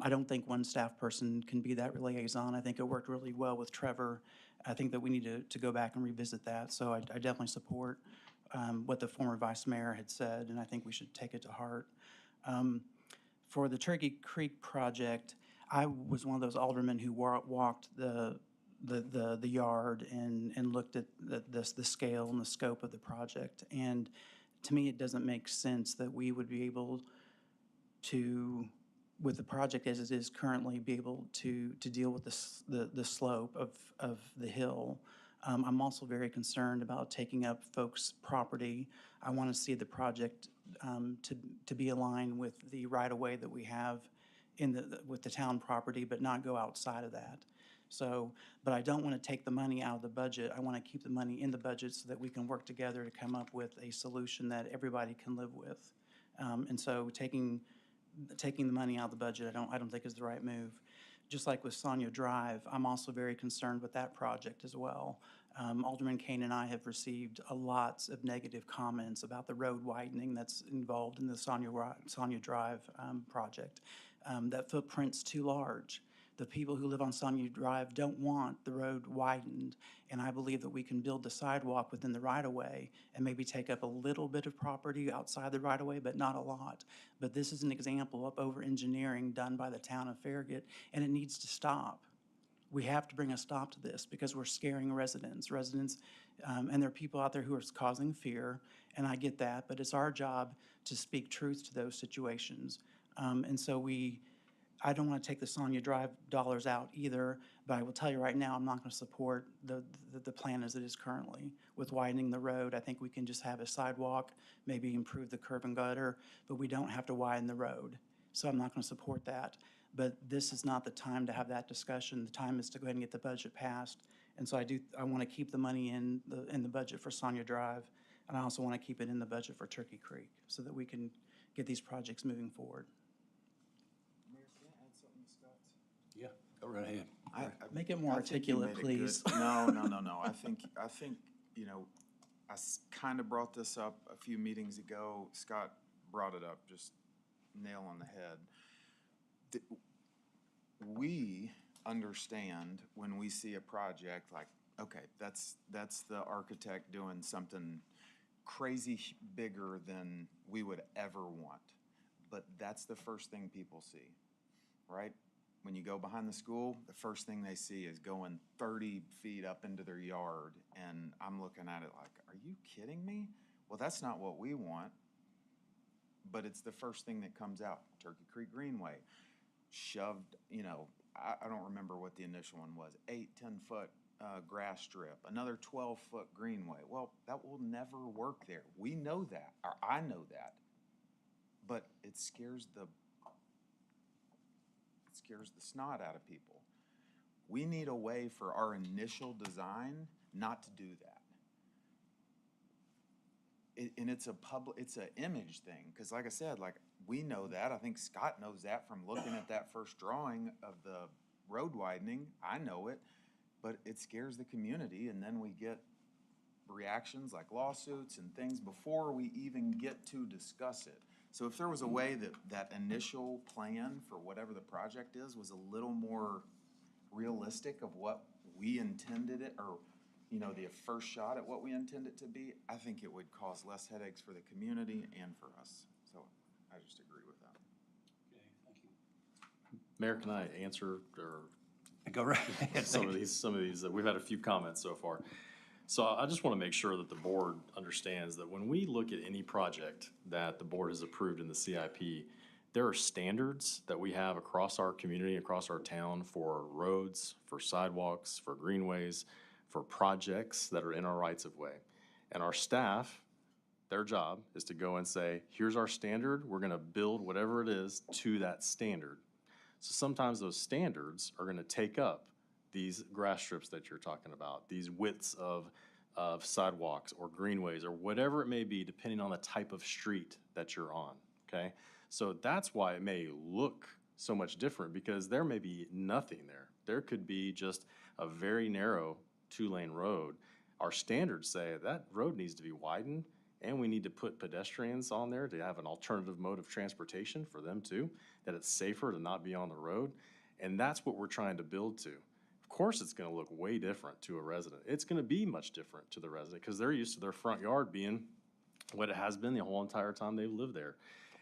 I don't think one staff person can be that liaison. I think it worked really well with Trevor. I think that we need to go back and revisit that. So I definitely support what the former vice mayor had said, and I think we should take it to heart. For the Turkey Creek project, I was one of those aldermen who walked the yard and looked at the scale and the scope of the project. And to me, it doesn't make sense that we would be able to, with the project as it is currently, be able to deal with the slope of the hill. I'm also very concerned about taking up folks' property. I want to see the project to be aligned with the right-of-way that we have with the town property, but not go outside of that. So, but I don't want to take the money out of the budget. I want to keep the money in the budget so that we can work together to come up with a solution that everybody can live with. And so taking the money out of the budget, I don't think is the right move. Just like with Sonia Drive, I'm also very concerned with that project as well. Alderman Kane and I have received lots of negative comments about the road widening that's involved in the Sonia Drive project. That footprint's too large. The people who live on Sonia Drive don't want the road widened, and I believe that we can build the sidewalk within the right-of-way and maybe take up a little bit of property outside the right-of-way, but not a lot. But this is an example of over-engineering done by the town of Farragut, and it needs to stop. We have to bring a stop to this because we're scaring residents, and there are people out there who are causing fear, and I get that, but it's our job to speak truth to those situations. And so I don't want to take the Sonia Drive dollars out either, but I will tell you right now, I'm not going to support the plan as it is currently. With widening the road, I think we can just have a sidewalk, maybe improve the curb and gutter, but we don't have to widen the road. So I'm not going to support that. But this is not the time to have that discussion. The time is to go ahead and get the budget passed. And so I want to keep the money in the budget for Sonia Drive, and I also want to keep it in the budget for Turkey Creek so that we can get these projects moving forward. Mayor, can I add something to Scott's? Yeah, go right ahead. Make it more I think you articulate, made a good- please. No. I think, you know, I kind of brought this up a few meetings ago. Scott brought it up, just nail on the head. We understand when we see a project like, okay, that's the architect doing something crazy bigger than we would ever want. But that's the first thing people see, right? When you go behind the school, the first thing they see is going 30 feet up into their yard, and I'm looking at it like, are you kidding me? Well, that's not what we want, but it's the first thing that comes out. Turkey Creek Greenway, shoved, you know, I don't remember what the initial one was, 10-foot grass strip, another 12-foot greenway. Well, that will never work there. We know that, or I know that, but it scares the snot out of people. We need a way for our initial design not to do that. And it's an image thing, because like I said, like, we know that. I think Scott knows that from looking at that first drawing of the road widening. I know it, but it scares the community, and then we get reactions like lawsuits and things before we even get to discuss it. So if there was a way that initial plan for whatever the project is was a little more realistic of what we intended it, or, you know, the first shot at what we intend it to be, I think it would cause less headaches for the community and for us. So I just agree with that. Okay, thank you. Mayor, can I answer or Go right ahead. some of these, we've had a few comments so far. So I just want to make sure that the board understands that when we look at any project that the board has approved in the CIP, there are standards that we have across our community, across our town for roads, for sidewalks, for greenways, for projects that are in our rights of way. And our staff, their job is to go and say, here's our standard, we're going to build whatever it is to that standard. So sometimes those standards are going to take up these grass strips that you're talking about, these widths of sidewalks or greenways or whatever it may be, depending on the type of street that you're on, okay? So that's why it may look so much different, because there may be nothing there. There could be just a very narrow 2-lane road. Our standards say that road needs to be widened, and we need to put pedestrians on there to have an alternative mode of transportation for them too, that it's safer to not be on the road. And that's what we're trying to build to. Of course, it's gonna look way different to a resident. It's gonna be much different to the resident because they're used to their front yard being what it has been the whole entire time they've lived there.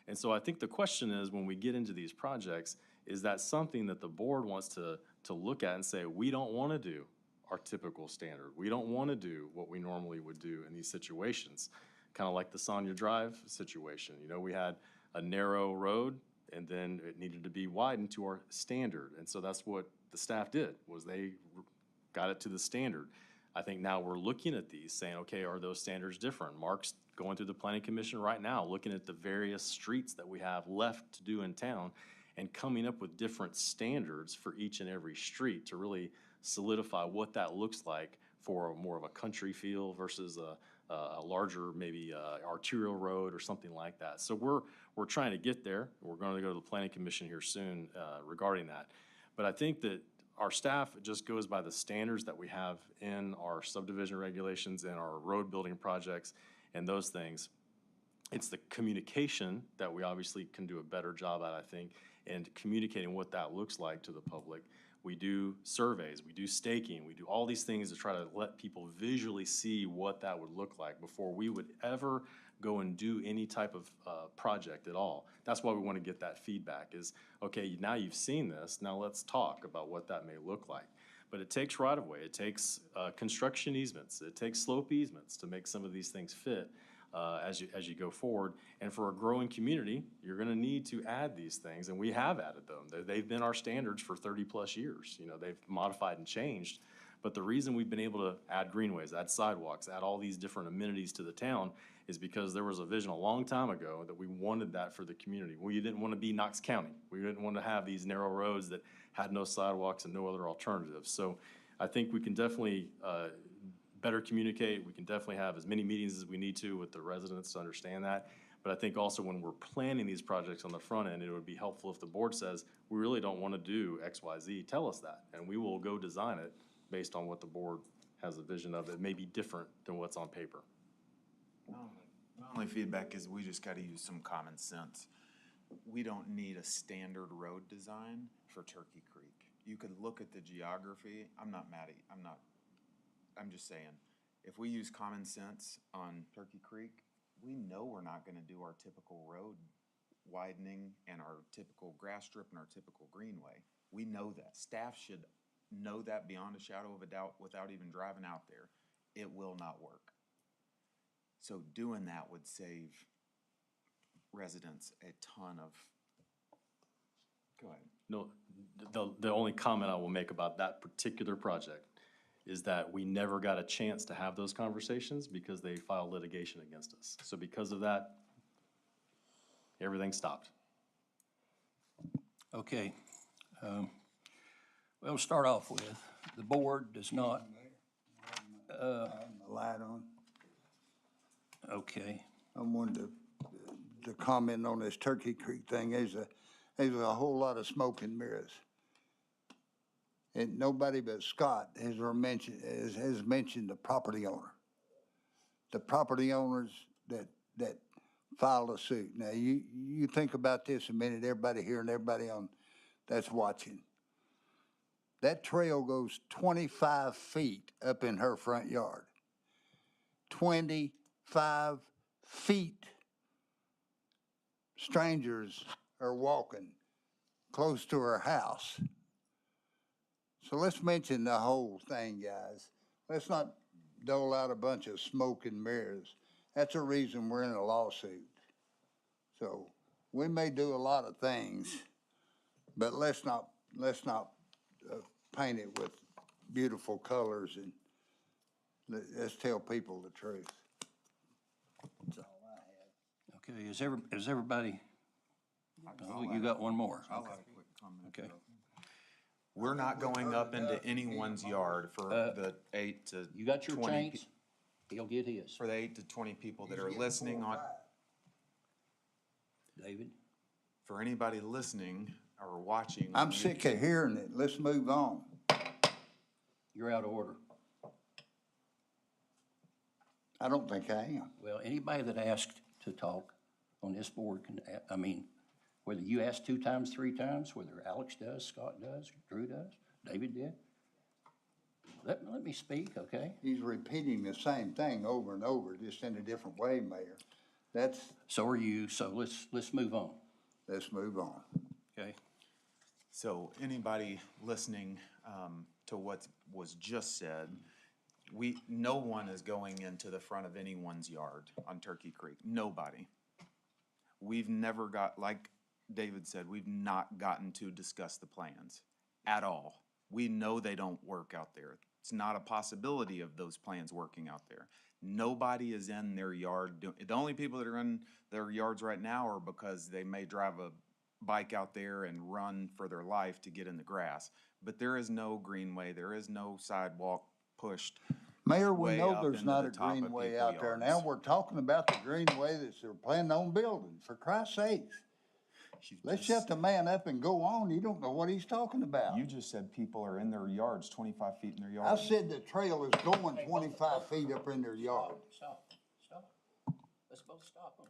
And so I think the question is, when we get into these projects, is that something that the board wants to look at and say, we don't want to do our typical standard. We don't want to do what we normally would do in these situations. Kind of like the Sonia Drive situation. You know, we had a narrow road and then it needed to be widened to our standard. And so that's what the staff did, was they got it to the standard. I think now we're looking at these saying, okay, are those standards different? Mark's going through the planning commission right now, looking at the various streets that we have left to do in town and coming up with different standards for each and every street to really solidify what that looks like for more of a country feel versus a larger, maybe arterial road or something like that. So we're trying to get there. We're going to go to the planning commission here soon regarding that. But I think that our staff just goes by the standards that we have in our subdivision regulations and our road building projects and those things. It's the communication that we obviously can do a better job at, I think, and communicating what that looks like to the public. We do surveys, we do staking, we do all these things to try to let people visually see what that would look like before we would ever go and do any type of project at all. That's why we want to get that feedback is, okay, now you've seen this, now let's talk about what that may look like. But it takes right-of-way, it takes construction easements, it takes slope easements to make some of these things fit as you go forward. And for a growing community, you're gonna need to add these things, and we have added them. They've been our standards for 30-plus years. You know, they've modified and changed. But the reason we've been able to add greenways, add sidewalks, add all these different amenities to the town is because there was a vision a long time ago that we wanted that for the community. We didn't want to be Knox County. We didn't want to have these narrow roads that had no sidewalks and no other alternatives. So I think we can definitely better communicate. We can definitely have as many meetings as we need to with the residents to understand that. But I think also when we're planning these projects on the front end, it would be helpful if the board says, we really don't want to do X, Y, Z. Tell us that, and we will go design it based on what the board has a vision of. It may be different than what's on paper. My only feedback is we just gotta use some common sense. We don't need a standard road design for Turkey Creek. You could look at the geography. I'm just saying, if we use common sense on Turkey Creek, we know we're not gonna do our typical road widening and our typical grass strip and our typical greenway. We know that. Staff should know that beyond a shadow of a doubt without even driving out there. It will not work. So doing that would save residents a ton of, go ahead. No, the only comment I will make about that particular project is that we never got a chance to have those conversations because they filed litigation against us. So because of that, everything stopped. Okay. Well, we'll start off with, the board does not, The light on. okay. I wanted to comment on this Turkey Creek thing. There's a whole lot of smoke and mirrors. And nobody but Scott has mentioned the property owner. The property owners that filed a suit. Now, you think about this a minute, everybody here and everybody that's watching. That trail goes 25 feet up in her front yard. 25 feet. Strangers are walking close to her house. So let's mention the whole thing, guys. Let's not dole out a bunch of smoke and mirrors. That's the reason we're in a lawsuit. So we may do a lot of things, but let's not paint it with beautiful colors, and let's tell people the truth. That's all I have. Okay, is everybody, oh, you got one more? I'll Okay. have a quick comment. Okay. We're not going up into anyone's yard for the 8 to You got your 20 chains? He'll get his. for the 8 to 20 people that are listening on, David? for anybody listening or watching. I'm sick of hearing it. Let's move on. You're out of order. I don't think I am. Well, anybody that asked to talk on this board can, I mean, whether you ask 2 times, 3 times, whether Alex does, Scott does, Drew does, David did. Let me speak, okay? He's repeating the same thing over and over, just in a different way, Mayor. So are you, so let's move on, Let's move on. okay? So anybody listening to what was just said, no one is going into the front of anyone's yard on Turkey Creek. Nobody. We've never like David said, we've not gotten to discuss the plans at all. We know they don't work out there. It's not a possibility of those plans working out there. Nobody is in their yard. The only people that are in their yards right now are because they may drive a bike out there and run for their life to get in the grass. But there is no greenway, there is no sidewalk pushed. Mayor, we way know up there's into not the a top of greenway people's out there. Now yards. we're talking about the greenway that they're planning on building, for Christ's sakes. Let's shut the man up and go on. You don't know what he's talking about. You just said people are in their yards, 25 feet in their I yard. said the trail is going 25 feet up in their yard. Stop. Let's both stop on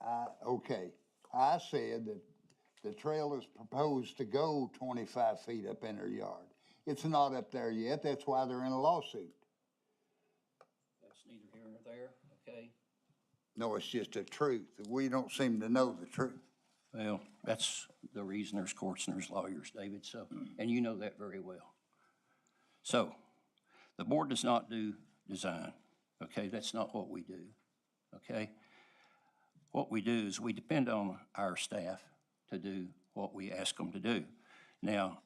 this. Okay, I said that the trail is proposed to go 25 feet up in their yard. It's not up there yet, that's why they're in a lawsuit. That's neither here nor there, okay? No, it's just the truth. We don't seem to know the truth. Well, that's the reason there's courts and there's lawyers, David, so, and you know that very well. So, the board does not do design, okay? That's not what we do, okay? What we do is we depend on our staff to do what we ask them to do. Now,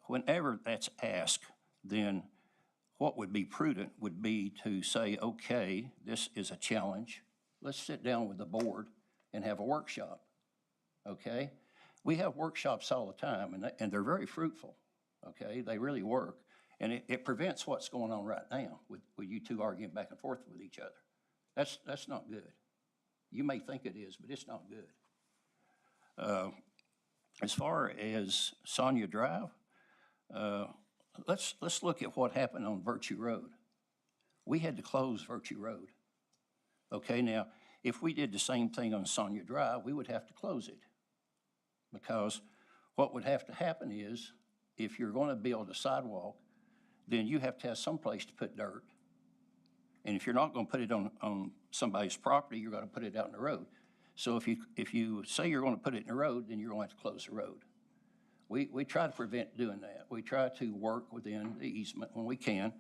whenever that's asked, then what would be prudent would be to say, okay, this is a challenge. Let's sit down with the board and have a workshop, okay? We have workshops all the time, and they're very fruitful, okay? They really work, and it prevents what's going on right now with you two arguing back and forth with each other. That's not good. You may think it is, but it's not good. As far as Sonia Drive, let's look at what happened on Virtue Road. We had to close Virtue Road. Okay, now, if we did the same thing on Sonia Drive, we would have to close it. Because what would have to happen is, if you're going to build a sidewalk, then you have to have some place to put dirt. And if you're not going to put it on somebody's property, you're going to put it out in the road. So if you say you're going to put it in the road, then you're going to have to close the road. We try to prevent doing that. We try to work within the easement when we can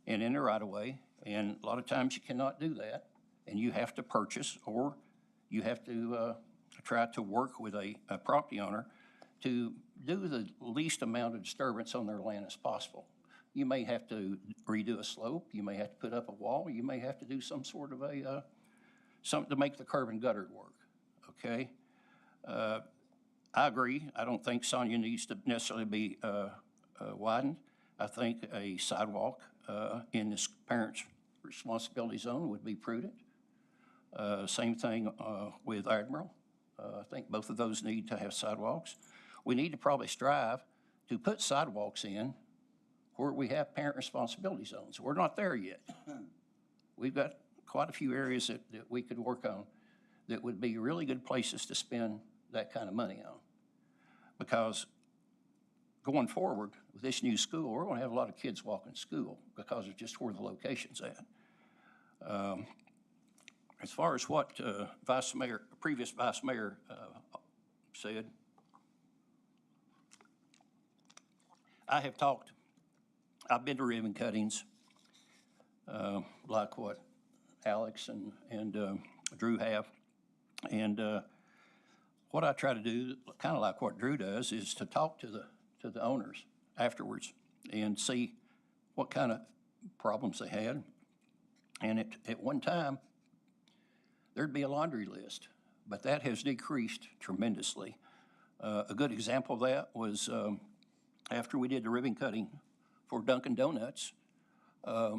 and in the right of way. And a lot of times you cannot do that. And you have to purchase, or you have to try to work with a property owner to do the least amount of disturbance on their land as possible. You may have to redo a slope, you may have to put up a wall, you may have to do some sort of something to make the curb and gutter work, okay? I agree, I don't think Sonia needs to necessarily be widened. I think a sidewalk in this parent's responsibility zone would be prudent. Same thing with Admiral. I think both of those need to have sidewalks. We need to probably strive to put sidewalks in where we have parent responsibility zones. We're not there yet. We've got quite a few areas that we could work on that would be really good places to spend that kind of money on. Because going forward with this new school, we're going to have a lot of kids walking to school because of just where the location's at. As far as what previous Vice Mayor said, I've been to ribbon cuttings, like what Alex and Drew have. And what I try to do, kind of like what Drew does, is to talk to the owners afterwards and see what kind of problems they had. And at one time, there'd be a laundry list, but that has decreased tremendously. A good example of that was after we did the ribbon cutting for Dunkin' Donuts, I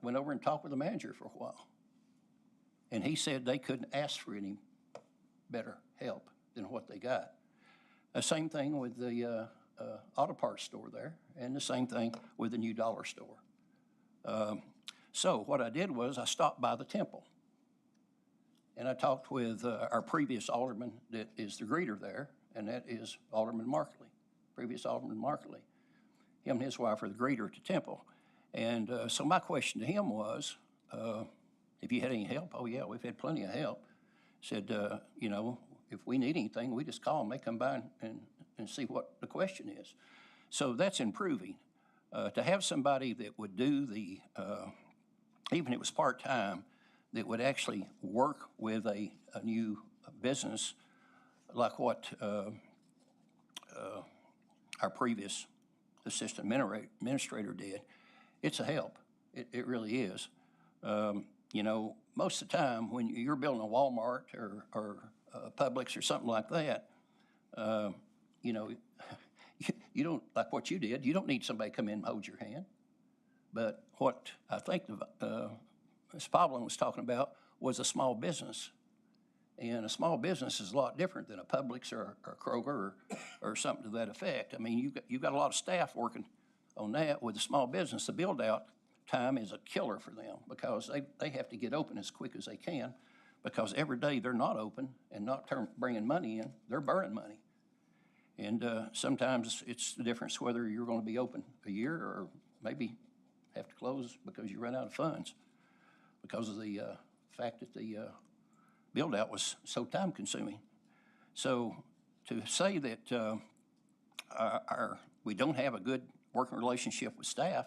went over and talked with the manager for a while. And he said they couldn't ask for any better help than what they got. The same thing with the auto parts store there, and the same thing with the new dollar store. So what I did was I stopped by the temple. And I talked with our previous alderman that is the greeter there, and that is Alderman Markley, previous Alderman Markley. Him and his wife are the greeter at the temple. And so my question to him was, have you had any help? Oh, yeah, we've had plenty of help. Said, you know, if we need anything, we just call them. They come by and see what the question is. So that's improving. To have somebody that would do the, even if it was part-time, that would actually work with a new business like what our previous assistant administrator did, it's a help. It really is. You know, most of the time when you're building a Walmart or Publix or something like that, you know, you don't, like what you did, you don't need somebody to come in and hold your hand. But what I think Ms. Pavlin was talking about was a small business. And a small business is a lot different than a Publix or a Kroger or something to that effect. I mean, you've got a lot of staff working on that. With a small business, the build-out time is a killer for them because they have to get open as quick as they can, because every day they're not open and not bringing money in, they're burning money. And sometimes it's the difference whether you're going to be open a year or maybe have to close because you run out of funds because of the fact that the build-out was so time-consuming. So to say that we don't have a good working relationship with staff,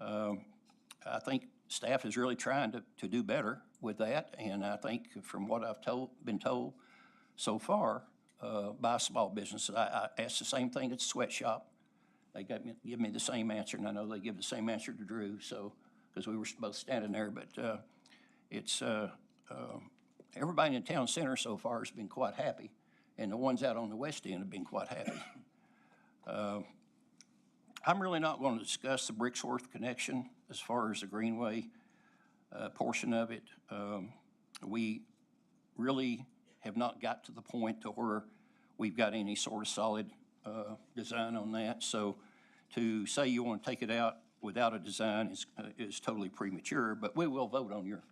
I think staff is really trying to do better with that. And I think from what I've been told so far by small businesses, I asked the same thing at the sweatshop. They give me the same answer, and I know they give the same answer to Drew, so, because we were both standing there. But it's everybody in the town center so far has been quite happy, and the ones out on the west end have been quite happy. I'm really not going to discuss the Brixworth connection as far as the Greenway portion of it. We really have not got to the point to where we've got any sort of solid design on that. So to say you want to take it out without a design is totally premature, but we will vote on your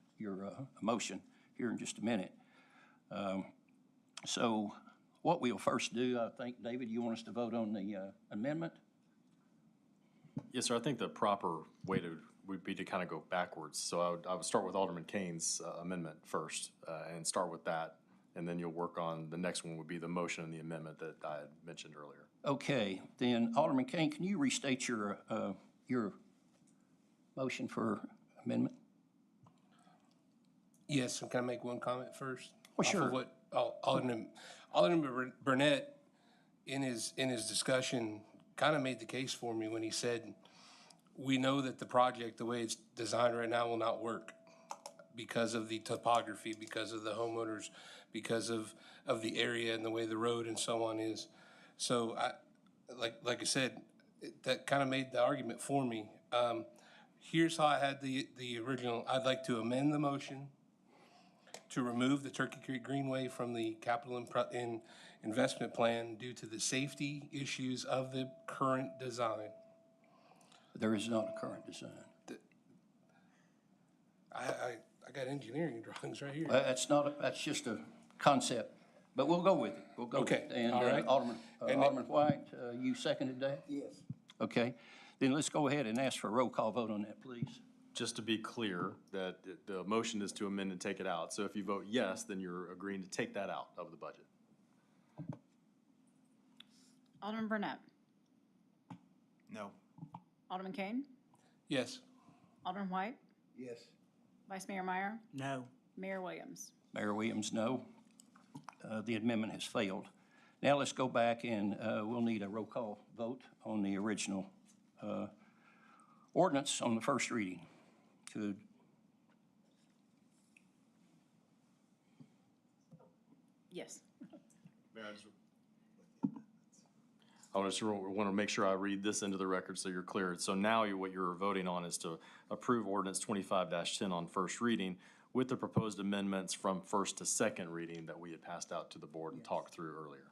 motion here in just a minute. So what we'll first do, I think, David, you want us to vote on the amendment? Yes, sir. I think the proper way would be to kind of go backwards. So I would start with Alderman Kane's amendment first and start with that. And then you'll work on, the next one would be the motion and the amendment that I had mentioned earlier. Okay, then Alderman Kane, can you restate your motion for amendment? Yes, and can I make one comment first? Well, sure. Off of what Alderman Burnett in his discussion kind of made the case for me when he said, we know that the project, the way it's designed right now, will not work because of the topography, because of the homeowners, because of the area and the way the road and so on is. So like I said, that kind of made the argument for me. Here's how I had the original. I'd like to amend the motion to remove the Turkey Creek Greenway from the capital investment plan due to the safety issues of the current design. There is not a current design. I got engineering drawings right here. That's just a concept, but we'll go with it. We'll go Okay, with it. And all right. Alderman White, you seconded that? Yes. Okay, then let's go ahead and ask for a roll call vote on that, please. Just to be clear, that the motion is to amend and take it out. So if you vote yes, then you're agreeing to take that out of the budget. Alderman Burnett. No. Alderman Kane. Yes. Alderman White. Yes. Vice Mayor Meyer. No. Mayor Williams. Mayor Williams, no. The amendment has failed. Now let's go back and we'll need a roll call vote on the original ordinance on the first reading. Yes. I just want to make sure I read this into the record so you're clear. So now what you're voting on is to approve ordinance 25-10 on first reading with the proposed amendments from first to second reading that we had passed out to the board and talked through earlier.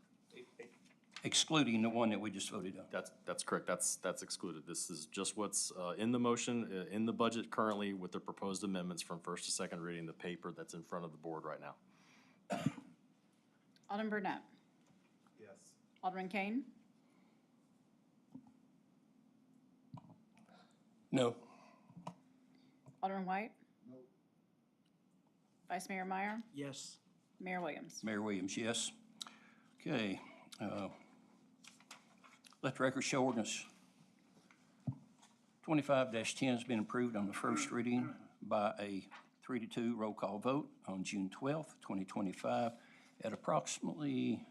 excluding the one that we just voted on. That's correct. That's excluded. This is just what's in the motion, in the budget currently with the proposed amendments from first to second reading, the paper that's in front of the board right now. Alderman Burnett. Yes. Alderman Kane. No. Alderman White. Vice Mayor Meyer. Yes. Mayor Williams. Mayor Williams, yes. Okay. Let the record show ordinance 25-10 has been approved on the first reading by a 3-2 roll call vote on June 12th, 2025 at approximately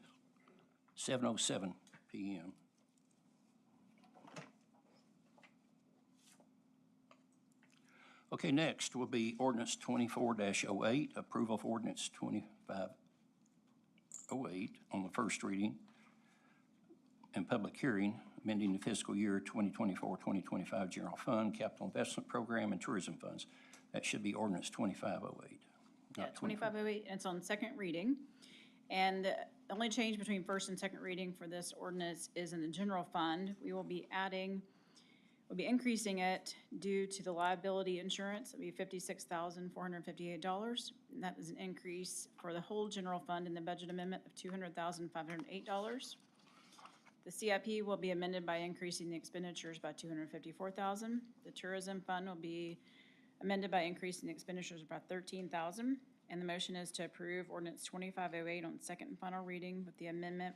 7:07 p.m. Okay, next will be ordinance 24-08, approval of ordinance 2508 on the first reading and public hearing, amending the fiscal year 2024-2025 general fund, capital investment program, and tourism funds. That should be ordinance 2508. Yeah, 2508, and it's on second reading. And the only change between first and second reading for this ordinance is in the general fund. We'll be increasing it due to the liability insurance. It'll be $56,458. And that is an increase for the whole general fund in the budget amendment of $200,508. The CIP will be amended by increasing the expenditures by $254,000. The tourism fund will be amended by increasing the expenditures by $13,000. And the motion is to approve ordinance 2508 on second and final reading with the amendment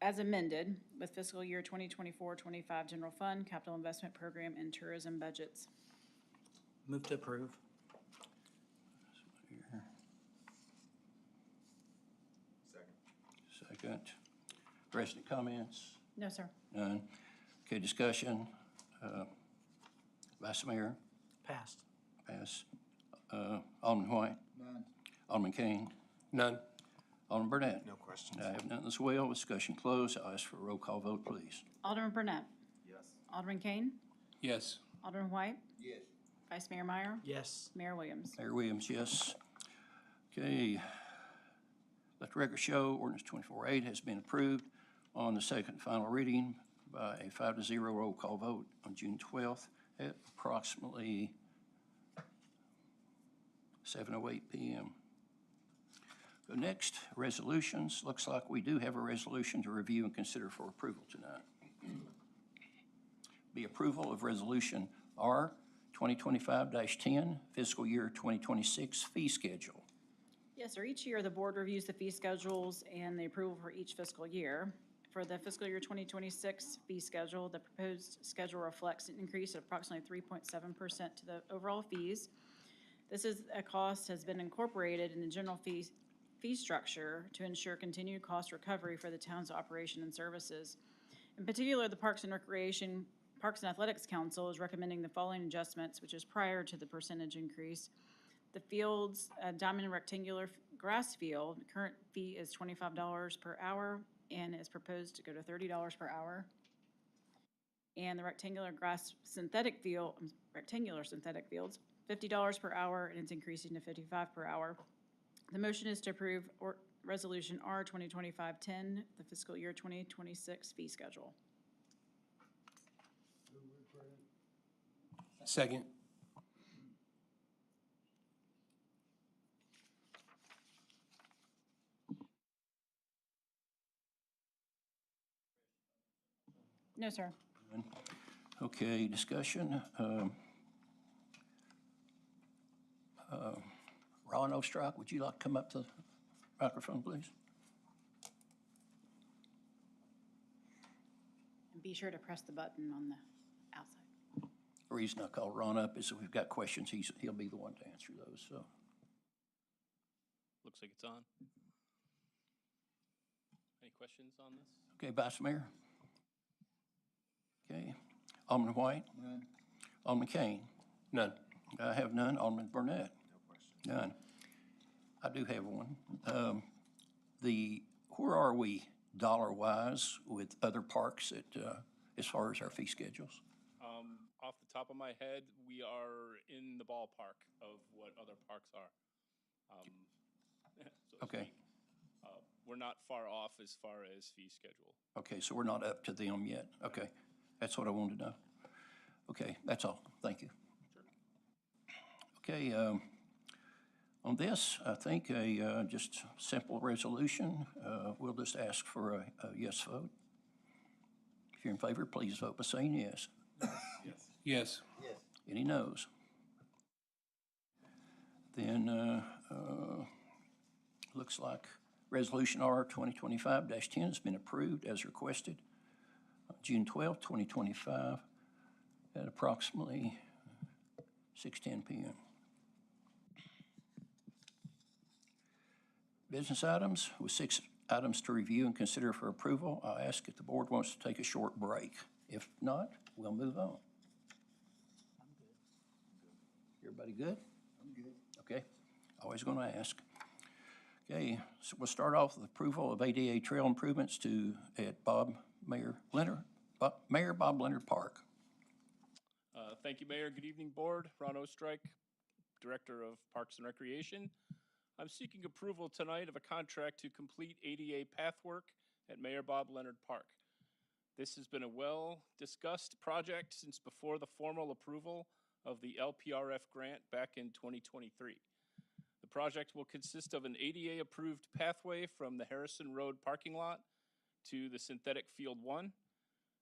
as amended with fiscal year 2024-25 general fund, capital investment program, and tourism budgets. Move to approve. Second. Resident comments? No, sir. None. Okay, discussion. Vice Mayor? Passed. Pass. Alderman White? None. Alderman Kane? None. Alderman Burnett? No questions. I have none as well. Discussion closed. I'll ask for a roll call vote, please. Alderman Burnett. Yes. Alderman Kane. Yes. Alderman White. Yes. Vice Mayor Meyer. Yes. Mayor Williams. Mayor Williams, yes. Okay. Let the record show ordinance 2408 has been approved on the second and final reading by a 5-0 roll call vote on June 12th at approximately 7:08 p.m. The next, resolutions. Looks like we do have a resolution to review and consider for approval tonight. Be approval of resolution R 2025-10, fiscal year 2026 fee schedule. Yes, sir. Each year, the board reviews the fee schedules and the approval for each fiscal year. For the fiscal year 2026 fee schedule, the proposed schedule reflects an increase of approximately 3.7% to the overall fees. This is a cost has been incorporated in the general fee structure to ensure continued cost recovery for the town's operation and services. In particular, the Parks and Athletics Council is recommending the following adjustments, which is prior to the percentage increase. The field's diamond and rectangular grass field, current fee is $25 per hour and is proposed to go to $30 per hour. And the rectangular synthetic fields, $50 per hour, and it's increasing to $55 per hour. The motion is to approve Resolution R 2025-10, the fiscal year 2026 fee schedule. Second. No, sir. Okay, discussion. Ron Ostrach, would you like to come up to the microphone, please? And be sure to press the button on the outside. The reason I called Ron up is if we've got questions, he'll be the one to answer those, so. Looks like it's on. Any questions on this? Okay, Vice Mayor? Okay, Alderman White? None. Alderman Kane? None. I have none. Alderman Burnett? No questions. None. I do have one. Where are we dollar-wise with other parks as far as our fee schedules? Off the top of my head, we are in the ballpark of what other parks are. So to Okay. speak. we're not far off as far as fee schedule. Okay, so we're not up to them yet. Okay, that's what I wanted to know. Okay, that's all. Thank you. Okay, on this, I think just simple resolution. We'll just ask for a yes vote. If you're in favor, please vote by saying yes. Yes. Any noes? Then, looks like Resolution R 2025-10 has been approved as requested on June 12, 2025 at approximately 6:10 p.m. Business items, with 6 items to review and consider for approval, I'll ask if the board wants to take a short break. If not, we'll move on. Everybody good? I'm good. Okay, always going to ask. Okay, so we'll start off with approval of ADA trail improvements at Mayor Bob Leonard Park. Thank you, Mayor. Good evening, Board. Ron Ostrike, Director of Parks and Recreation. I'm seeking approval tonight of a contract to complete ADA path work at Mayor Bob Leonard Park. This has been a well-discussed project since before the formal approval of the LPRF grant back in 2023. The project will consist of an ADA-approved pathway from the Harrison Road parking lot to the Synthetic Field 1,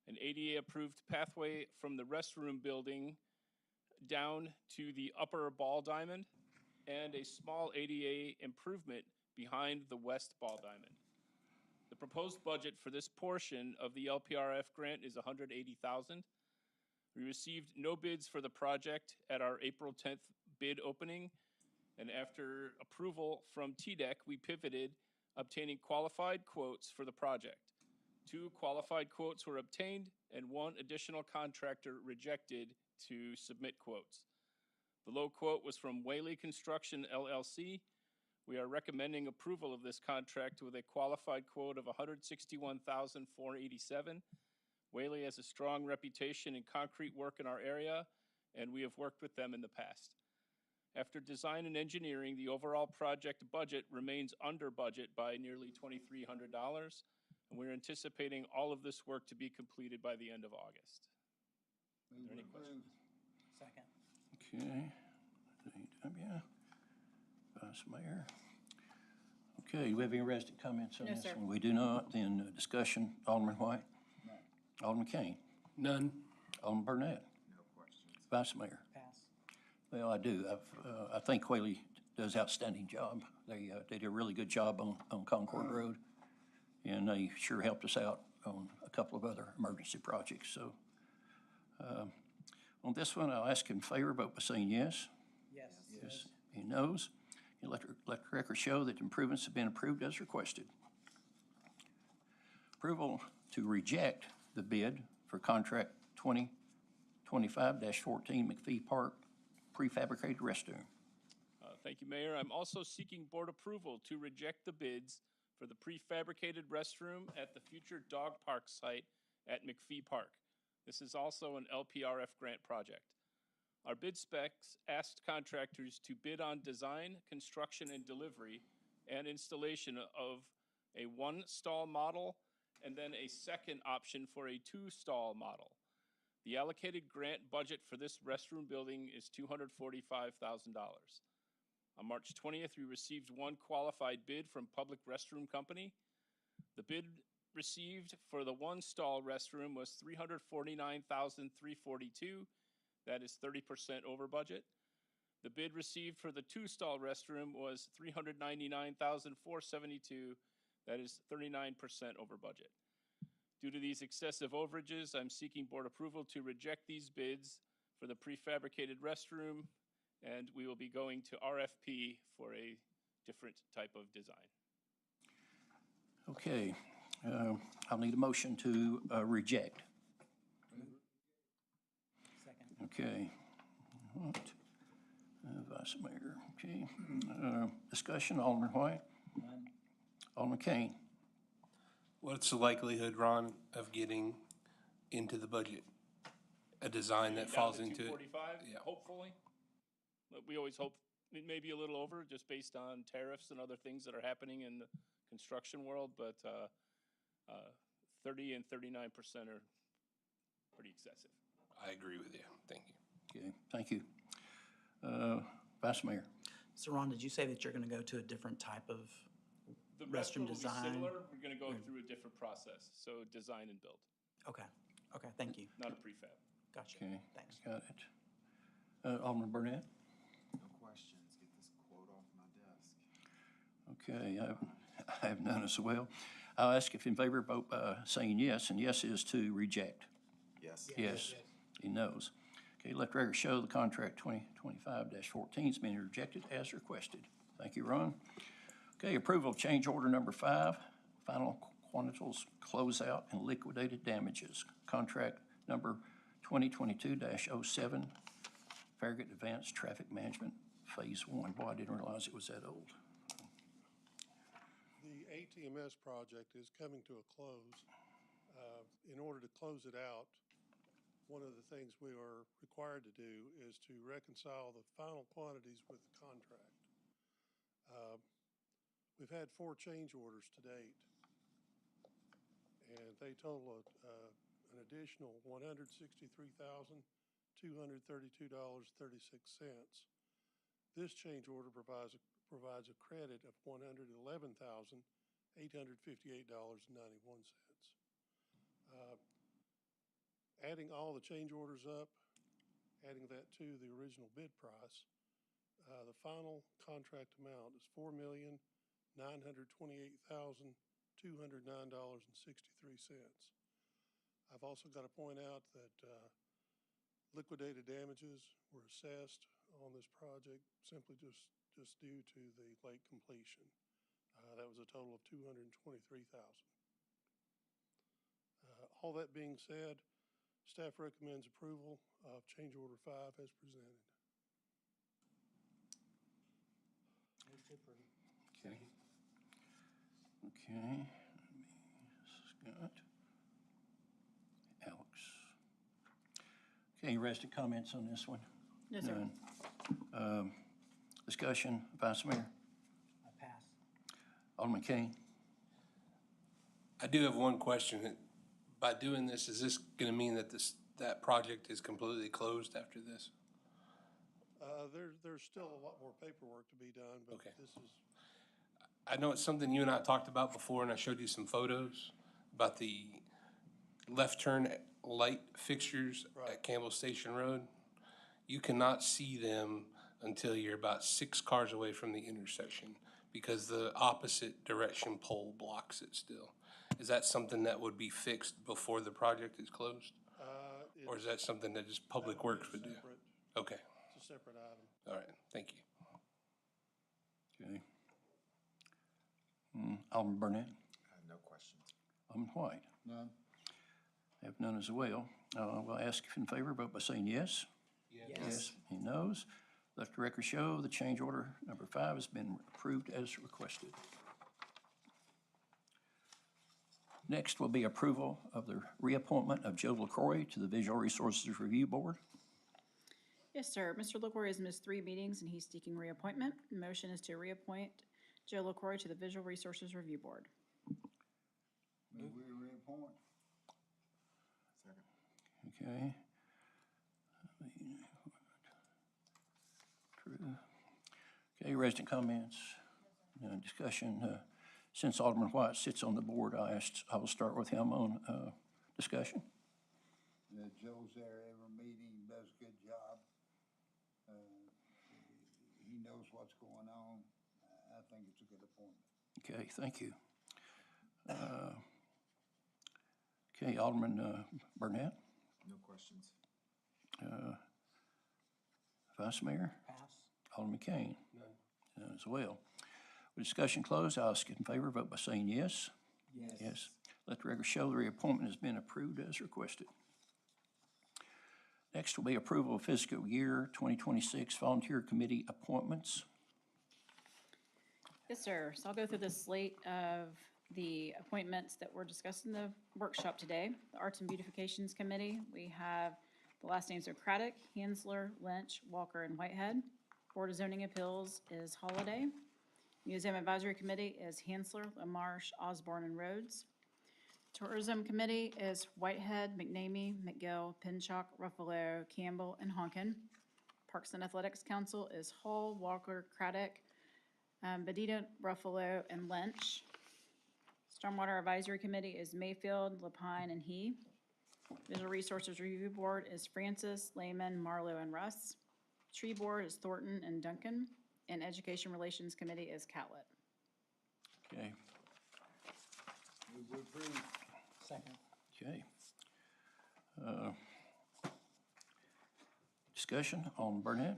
an ADA-approved pathway from the restroom building down to the upper ball diamond, and a small ADA improvement behind the west ball diamond. The proposed budget for this portion of the LPRF grant is $180,000. We received no bids for the project at our April 10th bid opening, and after approval from TDEC, we pivoted, obtaining qualified quotes for the project. 2 qualified quotes were obtained, and 1 additional contractor rejected to submit quotes. The low quote was from Whaley Construction LLC. We are recommending approval of this contract with a qualified quote of $161,487. Whaley has a strong reputation in concrete work in our area, and we have worked with them in the past. After design and engineering, the overall project budget remains under budget by nearly $2,300, and we're anticipating all of this work to be completed by the end of August. Are there any questions? Second. Okay, DW, Vice Mayor. Okay, do we have any resident comments on No, this sir. one? We do not. Then discussion, Alderman White? No. Alderman Kane? None. Alderman Burnett? No questions. Vice Mayor? Pass. Well, I do. I think Whaley does an outstanding job. They did a really good job on Concord Road, and they sure helped us out on a couple of other emergency projects. So on this one, I'll ask in favor, vote by saying yes. Yes. Yes. Any noes? And let the record show that improvements have been approved as requested. Approval to reject the bid for contract 2025-14 McPhee Park prefabricated restroom. Thank you, Mayor. I'm also seeking board approval to reject the bids for the prefabricated restroom at the future dog park site at McPhee Park. This is also an LPRF grant project. Our bid specs asked contractors to bid on design, construction, and delivery and installation of a 1-stall model and then a second option for a 2-stall model. The allocated grant budget for this restroom building is $245,000. On March 20th, we received 1 qualified bid from Public Restroom Company. The bid received for the 1-stall restroom was $349,342. That is 30% over budget. The bid received for the 2-stall restroom was $399,472. That is 39% over budget. Due to these excessive overages, I'm seeking board approval to reject these bids for the prefabricated restroom, and we will be going to RFP for a different type of design. Okay, I'll need a motion to reject. Second. Okay. Vice Mayor, okay. Discussion, Alderman White? None. Alderman Kane? What's the likelihood, Ron, of getting into the budget? A design that falls into it? 245, Yeah. hopefully. But we always hope it may be a little over just based on tariffs and other things that are happening in the construction world, but 30 and 39% are pretty excessive. I agree with you. Thank you. Okay, thank you. Vice Mayor? So Ron, did you say that you're going to go to a different type of The rest restroom will be design? similar. We're going to go through a different process, so design and build, Okay, okay, thank you. not a prefab. Gotcha, Okay, thanks. got it. Alderman Burnett? No questions. Get this quote off my desk. Okay, I have none as well. I'll ask if in favor, vote by saying yes, and yes is to reject. Yes. Yes. He knows. Okay, let the record show the contract 2025-14 has been rejected as requested. Thank you, Ron. Okay, approval of change order number 5, final quantities closeout and liquidated damages. Contract number 2022-07, Farragut Advanced Traffic Management, Phase 1. Boy, I didn't realize it was that old. The ATMS project is coming to a close. In order to close it out, one of the things we are required to do is to reconcile the final quantities with the contract. We've had 4 change orders to date, and they total an additional $163,232.36. This change order provides a credit of $111,858.91. Adding all the change orders up, adding that to the original bid price, the final contract amount is $4,928,209.63. I've also got to point out that liquidated damages were assessed on this project simply just due to the late completion. That was a total of $223,000. All that being said, staff recommends approval of change order 5 as presented. Okay. Okay. Scott. Alex. Okay, any rest of comments on this one? No, sir. None. Discussion, Vice Mayor? I pass. Alderman Kane? I do have one question. By doing this, is this going to mean that that project is completely closed after this? There's still a lot more paperwork to be done, but Okay. this is, I know it's something you and I talked about before, and I showed you some photos about the left turn light fixtures Right. at Campbell Station Road. You cannot see them until you're about 6 cars away from the intersection because the opposite direction pole blocks it still. Is that something that would be fixed before the project is closed? Or is that something that just Public Works would do? Okay, It's a separate item. all right, thank you. Okay. Alderman Burnett? No questions. Alderman White? None? Have none as well. We'll ask if in favor, vote by saying yes. Yes. He knows. Let the record show the change order number 5 has been approved as requested. Next will be approval of the reappointment of Joe LaCroix to the Visual Resources Review Board. Yes, sir. Mr. LaCroix has missed 3 meetings and he's seeking reappointment. The motion is to reappoint Joe LaCroix to the Visual Resources Review Board. Move we reappoint? Second. Okay. True. Okay, resident comments, discussion. Since Alderman White sits on the board, I will start with him on discussion. Joe's there every meeting, does a good job. He knows what's going on. I think it's a good appointment. Okay, thank you. Okay, Alderman Burnett, No questions. Vice Mayor, Pass. Alderman Kane. None as well. With discussion closed, I'll ask in favor, vote by saying yes. Yes. Let the record show the reappointment has been approved as requested. Next will be approval of fiscal year 2026 volunteer committee appointments. Yes, sir. So I'll go through the slate of the appointments that were discussed in the workshop today. The Arts and Beautifications Committee, we have the last names are Craddock, Hansler, Lynch, Walker, and Whitehead. Board of Zoning Appeals is Holiday. Museum Advisory Committee is Hansler, LaMarche, Osborne, and Rhodes. Tourism Committee is Whitehead, McNamee, McGill, Pinchuk, Ruffalo, Campbell, and Honkin. Parks and Athletics Council is Hall, Walker, Craddock, Bedita, Ruffalo, and Lynch. Stormwater Advisory Committee is Mayfield, Lapine, and He. Visual Resources Review Board is Francis, Lehman, Marlowe, and Russ. Tree Board is Thornton and Duncan. And Education Relations Committee is Catlett. Okay, Second. okay. Discussion, Alderman Burnett,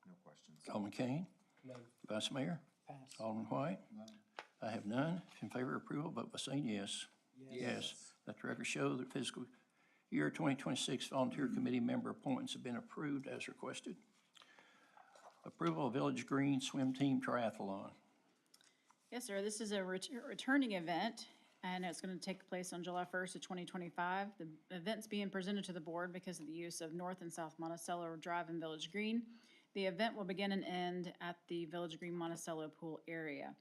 No questions. Alderman Kane, None. Vice Mayor, Pass. Alderman White. I have none. In favor of approval, vote by saying yes. Yes. Let the record show that fiscal year 2026 volunteer committee member appointments have been approved as requested. Approval of Village Green Swim Team Triathlon. Yes, sir. This is a returning event, and it's going to take place on July 1st of 2025. The event's being presented to the board because of the use of North and South Monticello Drive and Village Green. The event will begin and end at the Village Green Monticello Pool area.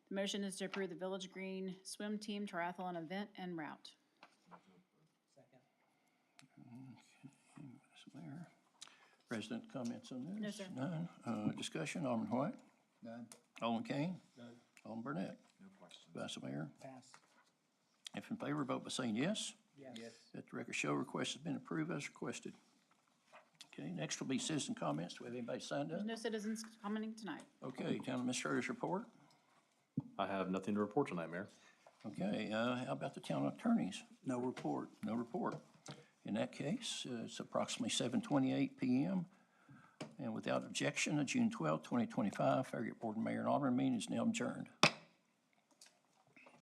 The motion is to approve the Village Green Swim Team Triathlon event and route. Vice Mayor. President, comments on this? No, sir. None. Discussion, Alderman White, None. Alderman Kane, None. Alderman Burnett, No questions. Vice Mayor. Pass. If in favor, vote by saying yes. Yes. Let the record show request has been approved as requested. Okay, next will be citizen comments. Do we have anybody signed up? There's no citizens commenting tonight. Okay, Town Administrator's report. I have nothing to report tonight, Mayor. Okay, how about the town attorneys? No report. No report. In that case, it's approximately 7:28 PM. And without objection, the June 12, 2025 Farragut Board of Mayor and Alderman meeting is now adjourned.